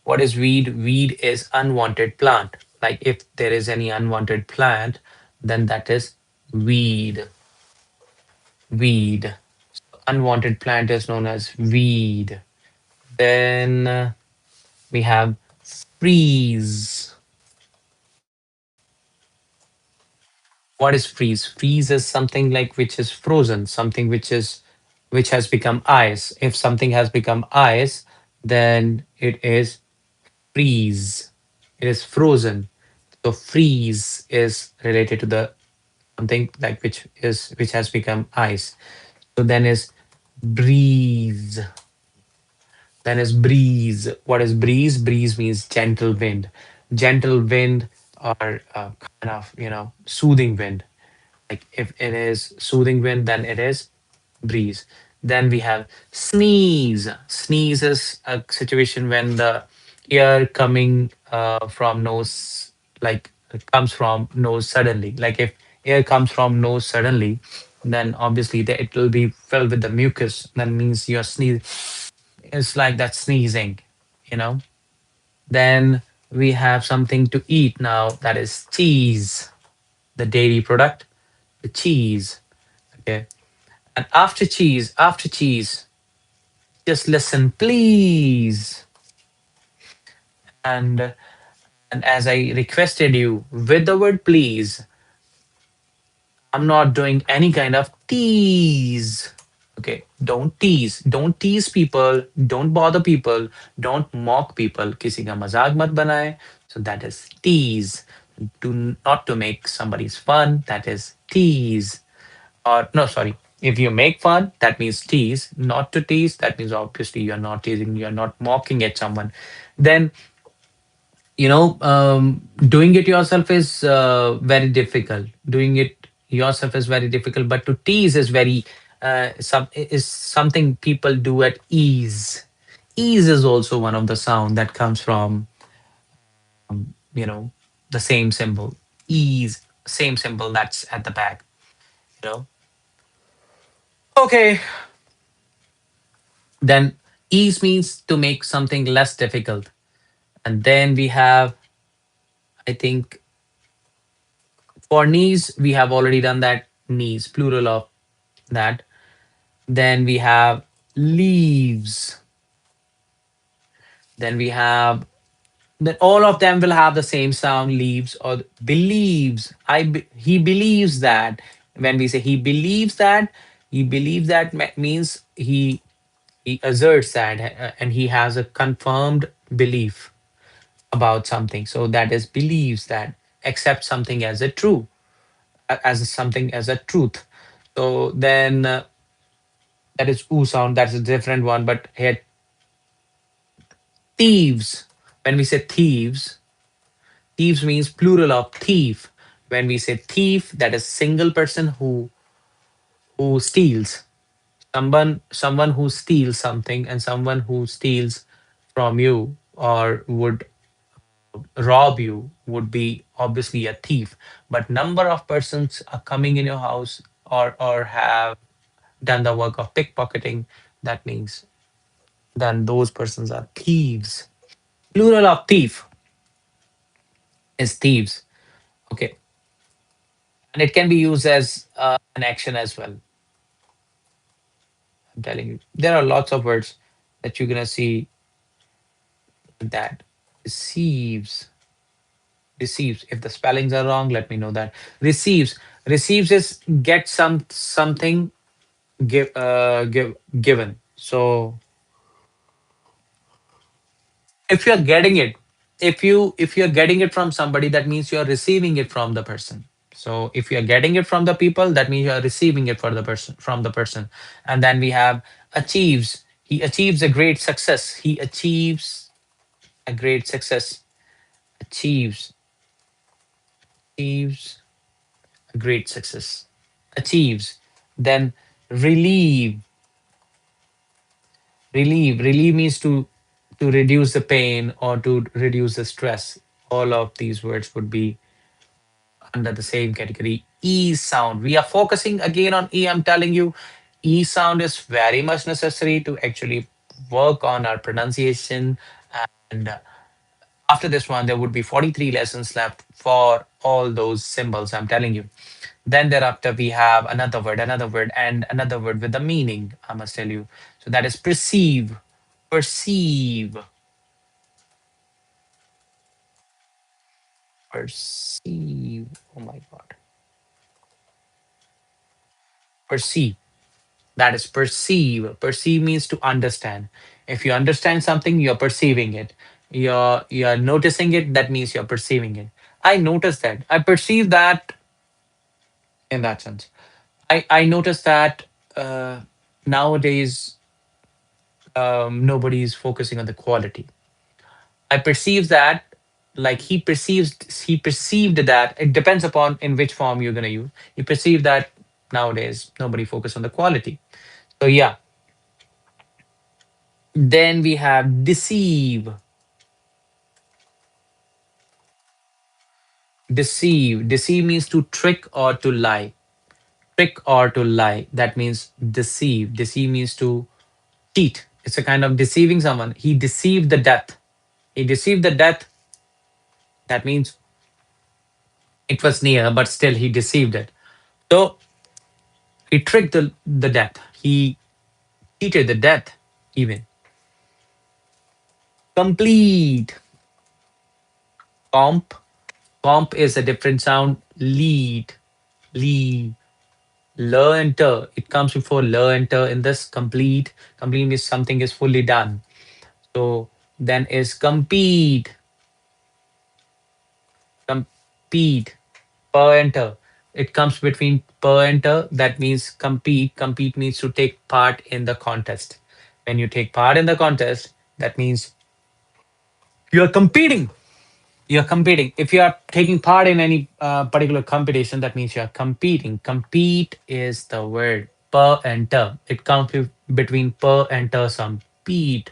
What is weed? Weed is unwanted plant. Like if there is any unwanted plant, then that is weed. Weed. Unwanted plant is known as weed. Then we have freeze. What is freeze? Freeze is something like which is frozen, something which has become ice. If something has become ice, then it is freeze. It is frozen. So freeze is related to the something like which has become ice. So then is breeze. Then is breeze. What is breeze? Breeze means gentle wind. Gentle wind or kind of soothing wind. Like if it is soothing wind, then it is breeze. Then we have sneeze. Sneeze is a situation when the air coming from nose, like it comes from nose suddenly. Like if air comes from nose suddenly, then obviously it will be filled with the mucus. That means you're sneeze. It's like that sneezing, you know. Then we have something to eat now. That is cheese, the dairy product, the cheese. Okay. And after cheese, just listen, please. And as I requested you with the word please, I'm not doing any kind of tease. Okay, don't tease. Don't tease people. Don't bother people. Don't mock people. किसी का मजाक मत बनाए. So that is tease. Do not to make somebody's fun. That is tease. Or no, sorry. If you make fun, that means tease. Not to tease, that means obviously you're not teasing. You're not mocking at someone. Then doing it yourself is very difficult. Doing it yourself is very difficult, but to tease is very is something people do at ease. Ease is also one of the sound that comes from you know the same symbol. Ease, same symbol that's at the back. you know okay. Then ease means to make something less difficult. And then we have, I think, for knees, we have already done that. Knees, plural of that. Then we have leaves. Then we have, then all of them will have the same sound, leaves or believes. He believes that. When we say he believes that means he asserts that, and he has a confirmed belief about something. So that is believes that, accepts something as a true, as something as a truth. So then that is oo sound. That's a different one. But here, thieves. When we say thieves, thieves means plural of thief. When we say thief, that is single person who steals. Someone who steals something, and someone who steals from you or would rob you would be obviously a thief. But number of persons are coming in your house or have done the work of pickpocketing, that means then those persons are thieves. Plural of thief is thieves. Okay. And it can be used as an action as well. I'm telling you, there are lots of words that you're gonna see that receives. Receives. If the spellings are wrong, let me know that. Receives. Receives is get something given. So if you're getting it, if you're getting it from somebody, that means you're receiving it from the person. So if you're getting it from the people, that means you're receiving it for the person from the person. And then we have achieves. He achieves a great success. He achieves a great success. Achieves. Achieves a great success. Achieves. Then relieve. Relieve means to reduce the pain or to reduce the stress. All of these words would be under the same category. E sound. We are focusing again on E. I'm telling you, E sound is very much necessary to actually work on our pronunciation. And after this one, there would be 43 lessons left for all those symbols. I'm telling you. Then thereafter, we have another word, and another word with the meaning. I must tell you. So that is perceive. Perceive. Perceive. Oh my God. Perceive. That is perceive. Perceive means to understand. If you understand something, you're perceiving it. You're noticing it, that means you're perceiving it. I noticed that. I perceive that in that sense. I noticed that nowadays nobody is focusing on the quality. I perceive that, like he perceived that. It depends upon in which form you're gonna use. He perceived that nowadays nobody focus on the quality. So yeah. Then we have deceive. Deceive. Deceive means to trick or to lie. Trick or to lie. That means deceive. Deceive means to cheat. It's a kind of deceiving someone. He deceived the death. He deceived the death. That means it was near, but still he deceived it. So he tricked the death. He cheated the death even. Complete. Comp. Comp is a different sound. Lead. Lead. Le enter. It comes before le enter in this complete. Complete means something is fully done. So then is compete. Compete. Per enter. It comes between per enter. That means compete. Compete means to take part in the contest. When you take part in the contest, that means you are competing. You're competing. If you are taking part in any particular competition, that means you are competing. Compete is the word per enter. It comes between per enter some compete.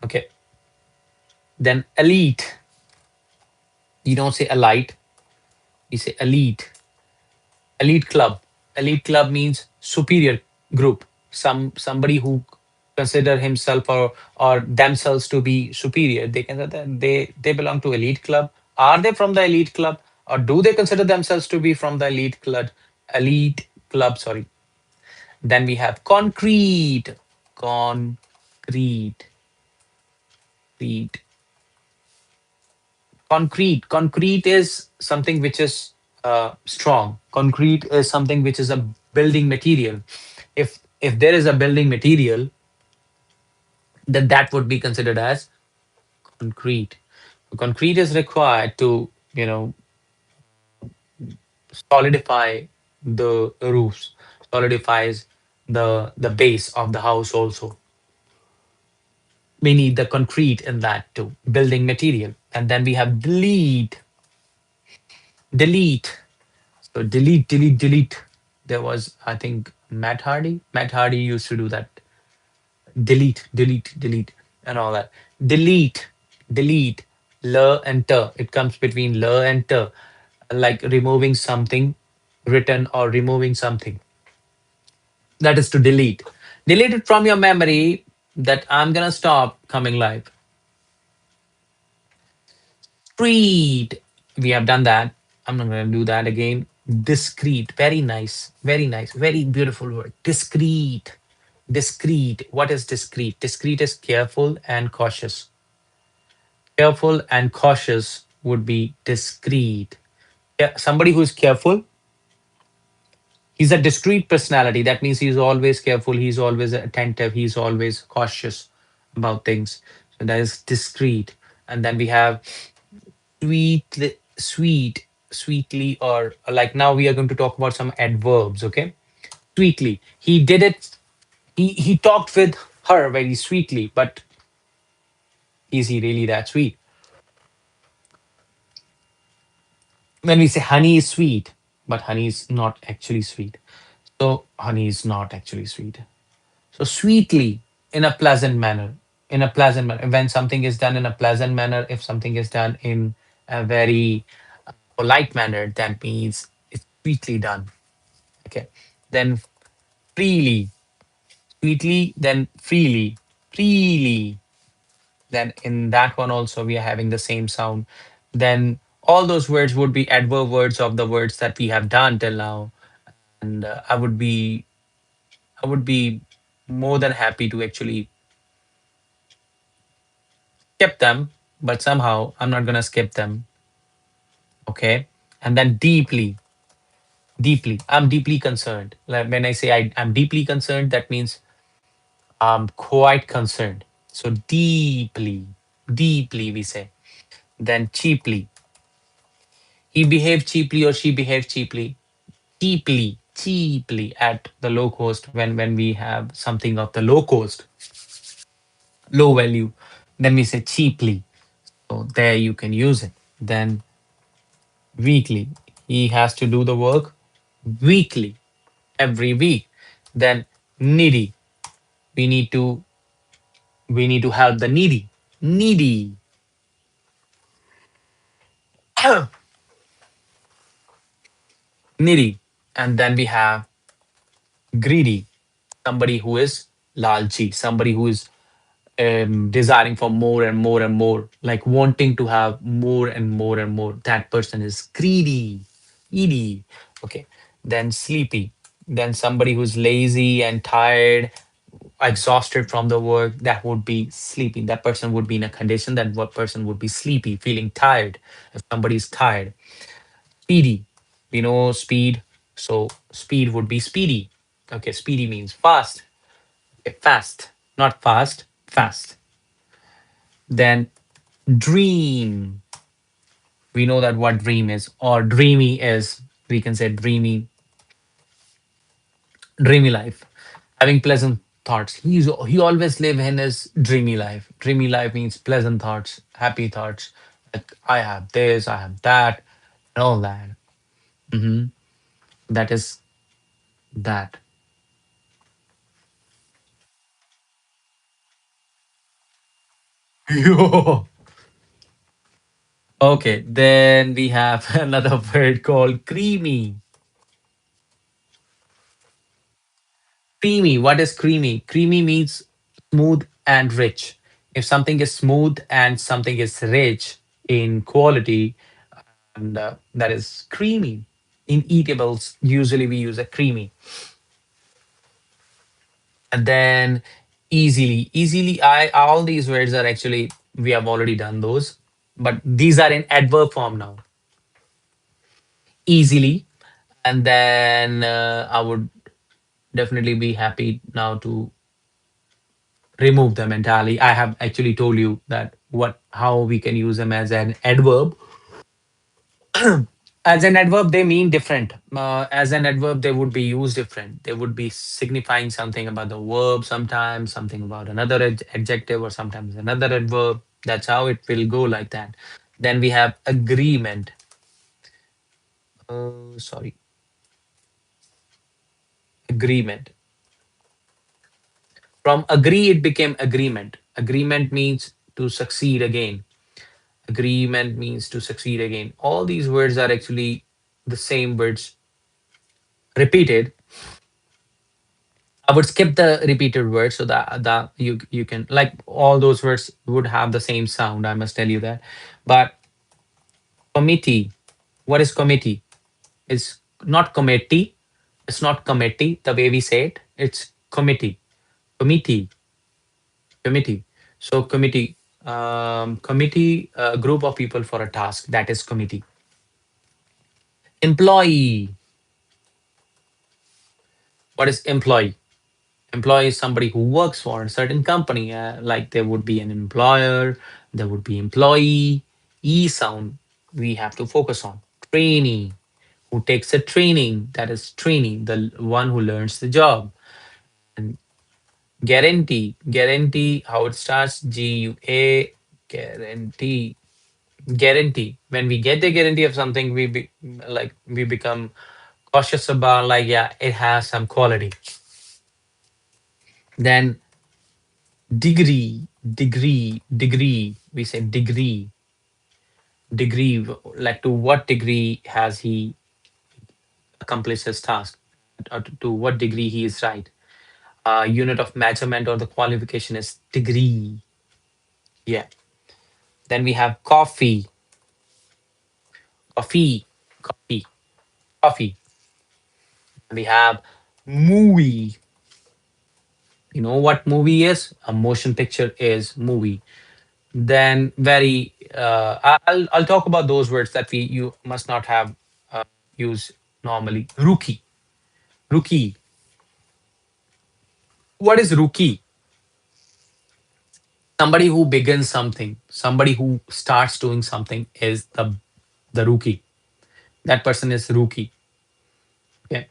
Okay. Then elite. You don't say elite. You say elite. Elite club. Elite club means superior group. Somebody who consider himself or themselves to be superior. They can they belong to elite club. Are they from the elite club, or do they consider themselves to be from the elite club? Elite club. Sorry. Then we have concrete. Concrete. Concrete. Concrete is something which is strong. Concrete is something which is a building material. If there is a building material, then that would be considered as concrete. Concrete is required to, solidify the roofs, solidifies the base of the house also. We need the concrete in that too, building material. And then we have delete. Delete. So delete. There was, I think, Matt Hardy. Matt Hardy used to do that. Delete, and all that. Delete, delete, le and ter. It comes between le and ter, like removing something written or removing something. That is to delete. Delete it from your memory that I'm gonna stop coming live. Street. We have done that. I'm not going to do that again. Discreet. Very nice. Very nice. Very beautiful word. Discreet. Discreet. What is discreet? Discreet is careful and cautious. Careful and cautious would be discreet. Yeah, somebody who is careful, he's a discreet personality. That means he's always careful, he's always attentive, he's always cautious about things. So that is discreet. And then we have sweetly, or like now we are going to talk about some adverbs. Okay. Sweetly, he did it. He talked with her very sweetly, but is he really that sweet? When we say honey is sweet, but honey is not actually sweet. So honey is not actually sweet. So sweetly, in a pleasant manner. In a pleasant manner, when something is done in a pleasant manner, if something is done in a very polite manner, that means it's sweetly done. Okay. Then freely, sweetly, then freely, freely. Then in that one also we are having the same sound. Then all those words would be adverb words of the words that we have done till now. And I would be more than happy to actually skip them, but somehow I'm not gonna skip them. Okay. And then deeply, deeply. I'm deeply concerned. Like when I say I'm deeply concerned, that means I'm quite concerned. So deeply we say. Then cheaply. He behaved cheaply or she behaved cheaply. Cheaply at the low cost when we have something of the low cost, low value, then we say cheaply. So there you can use it. Then weekly. He has to do the work weekly, every week. Then needy. We need to we need to help the needy. Needy. needy. And then we have greedy, somebody who is lalchi, somebody who is desiring for more and more and more, like wanting to have more and more and more. That person is greedy, greedy. Okay. Then sleepy. Then somebody who's lazy and tired, exhausted from the work. That would be sleepy. That person would be in a condition that what person would be sleepy, feeling tired. If somebody is tired, speedy. We know speed, so speed would be speedy. Okay, speedy means fast. Okay, fast, not fast, fast. Then dream. We know that what dream is, or dreamy is. We can say dreamy, dreamy life, having pleasant thoughts. He always live in his dreamy life. Dreamy life means pleasant thoughts, happy thoughts. Like I have this, I have that, and all that. Mhm. That is that. Yo. Okay, then we have another word called creamy. Creamy. What is creamy? Creamy means smooth and rich. If something is smooth and something is rich in quality, and that is creamy. In eatables, usually we use a creamy. And then easily. Easily, I all these words are actually we have already done those, but these are in adverb form now. Easily. And then I would definitely be happy now to remove them entirely. I have actually told you that what how we can use them as an adverb. As an adverb, they mean different. As an adverb, they would be used different. They would be signifying something about the verb sometimes, something about another adjective, or sometimes another adverb. That's how it will go like that. Then we have agreement. Sorry, agreement. From agree, it became agreement. Agreement means to succeed again. Agreement means to succeed again. All these words are actually the same words repeated. I would skip the repeated words so that you can like all those words would have the same sound. I must tell you that. But committee, what is committee? It's not committee. It's not committee. The way we say it, it's committee. Committee. Committee. So committee. Committee. A group of people for a task. That is committee. Employee. What is employee? Employee is somebody who works for a certain company. Like there would be an employer, there would be employee. E sound we have to focus on. Trainee, who takes a training. That is trainee, the one who learns the job. And guarantee, guarantee. How it starts? GUA. Guarantee, guarantee. When we get the guarantee of something, we become cautious about like yeah, it has some quality. Then degree, degree. We say degree, degree. Like to what degree has he accomplished his task? Or to what degree he is right? Unit of measurement or the qualification is degree. Yeah. Then we have coffee, coffee, coffee, coffee. We have movie. You know what movie is? A motion picture is movie. Then very I'll talk about those words that we you must not have used normally. Rookie, rookie. What is rookie? Somebody who begins something, somebody who starts doing something is the rookie. That person is rookie. Okay.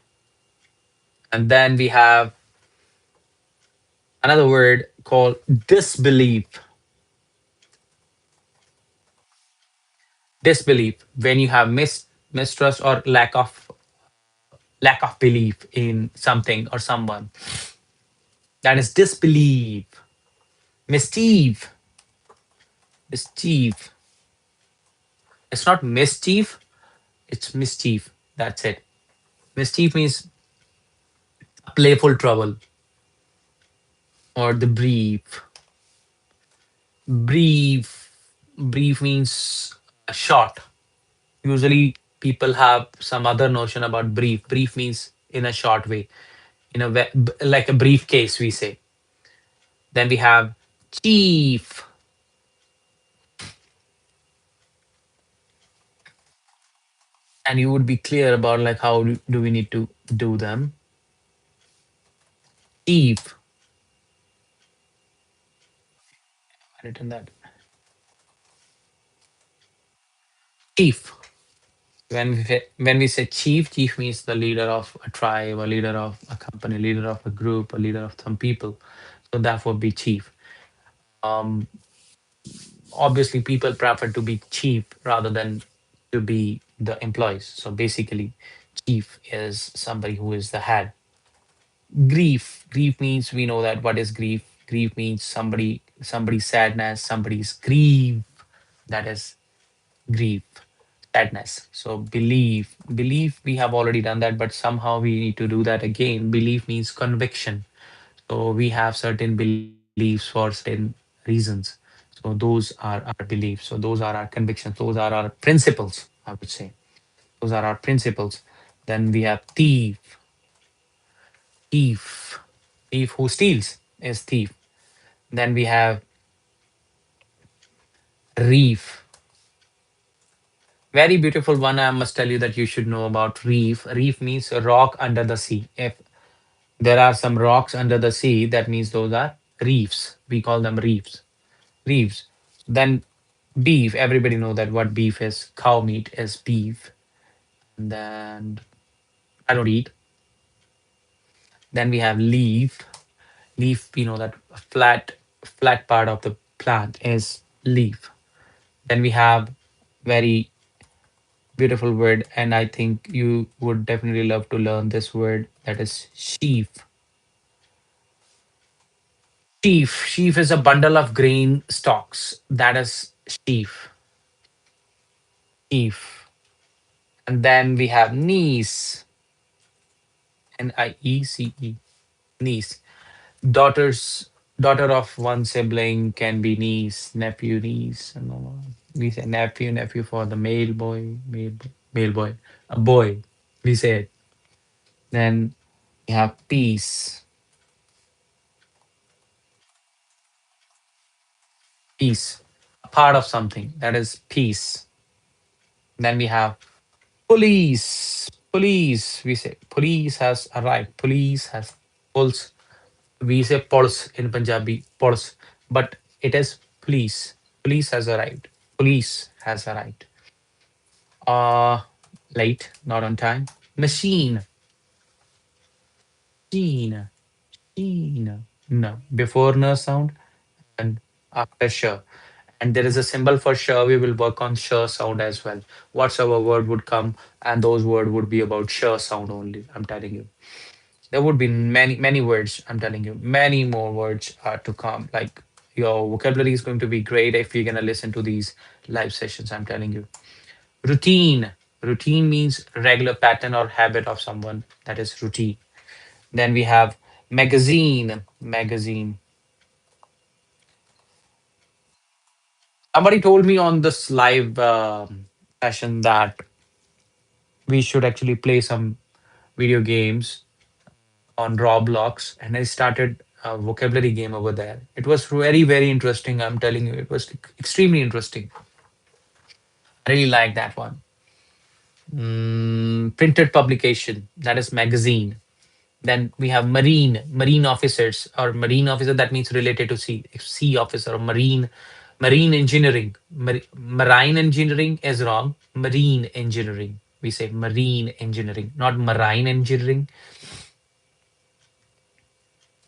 And then we have another word called disbelief. Disbelief, when you have mistrust or lack of belief in something or someone. That is disbelief. Mischief, mischief. It's not mischief, it's mischief. That's it. Mischief means playful trouble, or the brief. Brief. Brief means short. Usually, people have some other notion about brief. Brief means in a short way, in a like a briefcase, we say. Then we have chief, and you would be clear about like how do we need to do them. Chief, written that. Chief. When we say chief, chief means the leader of a tribe, a leader of a company, leader of a group, a leader of some people. So that would be chief. Um, Obviously, people prefer to be chief rather than to be the employees. So basically, chief is somebody who is the head. Grief. Grief means we know that what is grief. Grief means somebody's sadness, somebody's grief. That is grief, sadness. So belief, we have already done that, but somehow we need to do that again. Belief means conviction. So we have certain beliefs for certain reasons. So those are our beliefs. So those are our convictions. Those are our principles, I would say. Those are our principles. Then we have thief. Thief. Thief who steals is thief. Then we have reef. Very beautiful one. I must tell you that you should know about reef. Reef means a rock under the sea. If there are some rocks under the sea, that means those are reefs. We call them reefs. Reefs. Then beef. Everybody know that what beef is. Cow meat is beef. And then I don't eat. Then we have leaf. Leaf. We know that a flat part of the plant is leaf. Then we have very beautiful word, and I think you would definitely love to learn this word, that is sheaf. Sheaf is a bundle of grain stalks. That is sheaf. Sheaf. And then we have niece. Niece. Niece. Daughters. Daughter of one sibling can be niece, nephew, niece, and all. We say nephew for the male boy, male boy, a boy. We say it. Then we have peace. Peace, a part of something, that is peace. Then we have police. Police, we say police has arrived. Police has pulse. We say pulse in Punjabi, pulse, but it is police. Police has arrived. Police has arrived. Uh, Late, not on time. Machine, machine, machine. No, before no sound and after sure. And there is a symbol for sure. We will work on sure sound as well. Whatsoever word would come, and those word would be about sure sound only. I'm telling you, there would be many words. I'm telling you, many more words are to come. Like your vocabulary is going to be great if you're gonna listen to these live sessions. I'm telling you. Routine. Routine means regular pattern or habit of someone. That is routine. Then we have magazine. Magazine. Somebody told me on this live session that we should actually play some video games on Roblox, and I started a vocabulary game over there. It was very interesting. I'm telling you, it was extremely interesting. I really like that one. Printed publication, that is magazine. Then we have marine officers, or marine officer, that means related to sea. If sea officer or marine engineering. Marine engineering is wrong. Marine engineering. We say marine engineering, not marine engineering.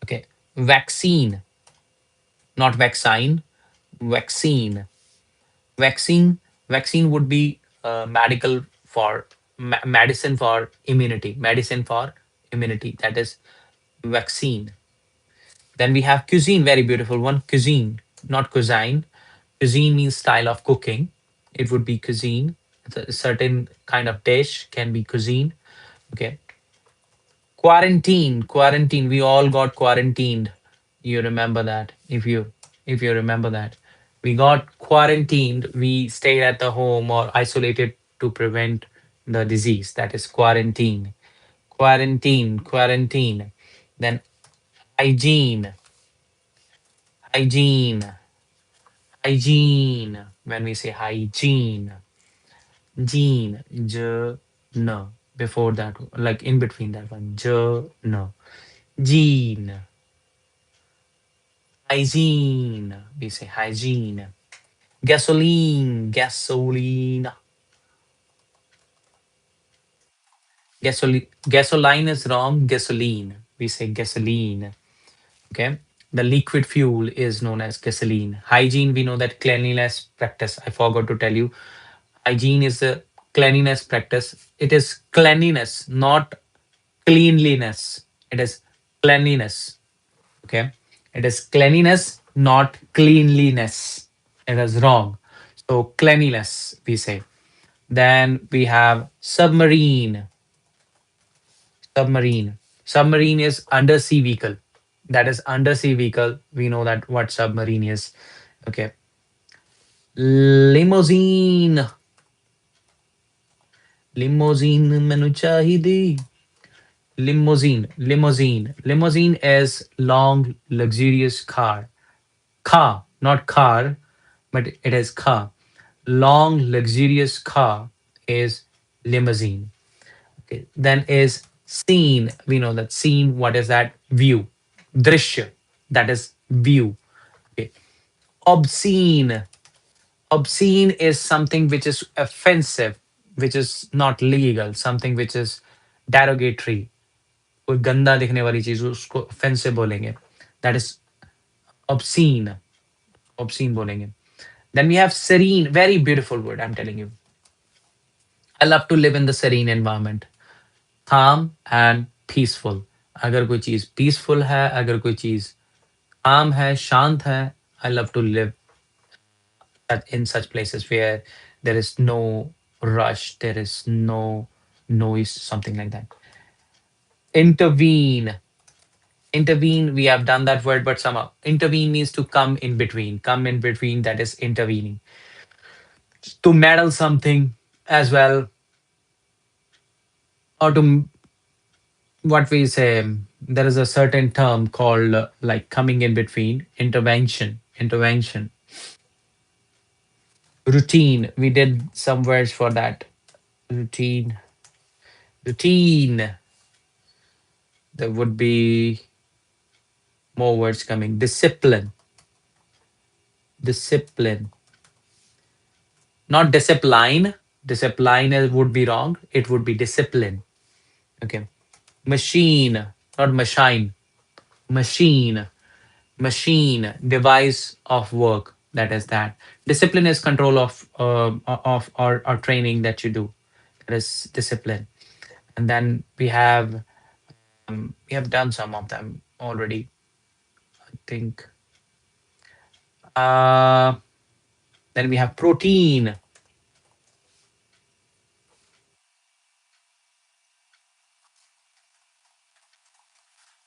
Okay. Vaccine, not vaccine. Vaccine. Vaccine. Vaccine would be medical for medicine for immunity. Medicine for immunity. That is vaccine. Then we have cuisine, very beautiful one. Cuisine, not cuisine. Cuisine means style of cooking. It would be cuisine. It's a certain kind of dish can be cuisine. Okay. Quarantine. We all got quarantined. You remember that? If you remember that, we got quarantined. We stayed at the home or isolated to prevent the disease. That is quarantine. Quarantine. Then hygiene, hygiene, hygiene. When we say hygiene, gene, j, no. Before that, like in between that one, j, no. Gene, hygiene. We say hygiene. Gasoline. Gasoline is wrong. Gasoline. We say gasoline. Okay. The liquid fuel is known as gasoline. Hygiene, we know that cleanliness practice. I forgot to tell you. Hygiene is a cleanliness practice. It is cleanliness, not cleanliness. It is cleanliness. Okay. It is cleanliness, not cleanliness. It is wrong. So cleanliness, we say. Then we have submarine. Submarine is undersea vehicle. That is undersea vehicle. We know that what submarine is. Okay. Limousine. Limousine manu chahidi. Limousine is long, luxurious car. Car, not car, but it is car. Long, luxurious car is limousine. Okay. Then is scene. We know that scene, what is that? View. Drishya, that is view. Okay. Obscene. Obscene is something which is offensive, which is not legal, something which is derogatory. कोई गंदा दिखने वाली चीज उसको offensive बोलेंगे. That is obscene. Obscene बोलेंगे. Then we have serene, very beautiful word, I'm telling you. I love to live in the serene environment. Calm and peaceful. अगर कोई चीज peaceful है, अगर कोई चीज calm है, शांत है, I love to live in such places where there is no rush, there is no noise, something like that. Intervene. Intervene, we have done that word, but somehow intervene means to come in between. Come in between, that is intervening. To meddle something as well, or to what we say, there is a certain term called like coming in between, intervention. Routine, we did some words for that. Routine, routine. There would be more words coming. Discipline, not discipline. Discipline would be wrong. It would be discipline. Okay. Machine, not machine. Machine, device of work. That is that. Discipline is control of or training that you do. That is discipline. And then we have done some of them already. I think. Uh, then we have protein.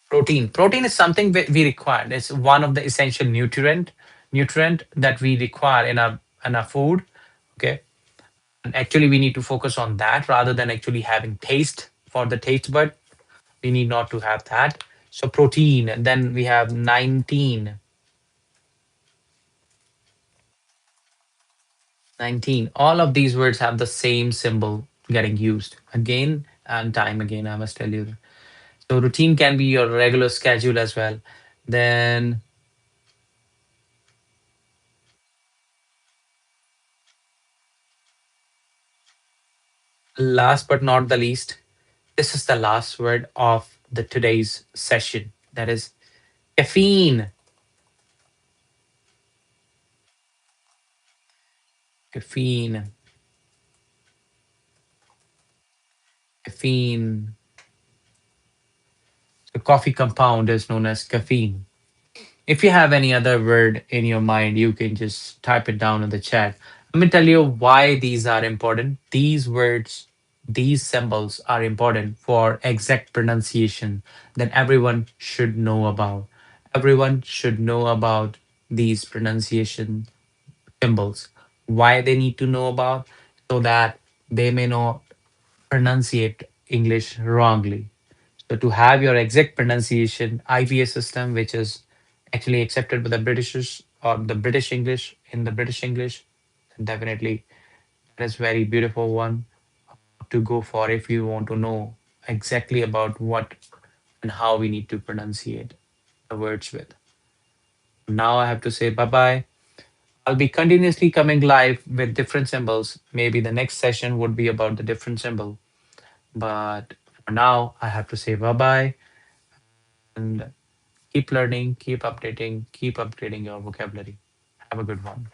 Protein is something we require. It's one of the essential nutrient that we require in our food. Okay. And actually, we need to focus on that rather than actually having taste for the taste bud. We need not to have that. So protein. Then we have 19. 19. All of these words have the same symbol getting used again and time again. I must tell you. So routine can be your regular schedule as well. Then last but not the least, this is the last word of the today's session. That is caffeine. Caffeine. Caffeine. The coffee compound is known as caffeine. If you have any other word in your mind, you can just type it down in the chat. Let me tell you why these are important. These words these symbols are important for exact pronunciation that everyone should know about. Everyone should know about these pronunciation symbols. Why they need to know about? So that they may not pronunciate English wrongly. So to have your exact pronunciation, IVS system, which is actually accepted by the Britishers or the British English in the British English, definitely that is very beautiful one to go for if you want to know exactly about what and how we need to pronunciate the words with. Now I have to say bye bye. I'll be continuously coming live with different symbols. Maybe the next session would be about the different symbol. But for now, I have to say bye bye and keep learning, keep updating your vocabulary. Have a good one.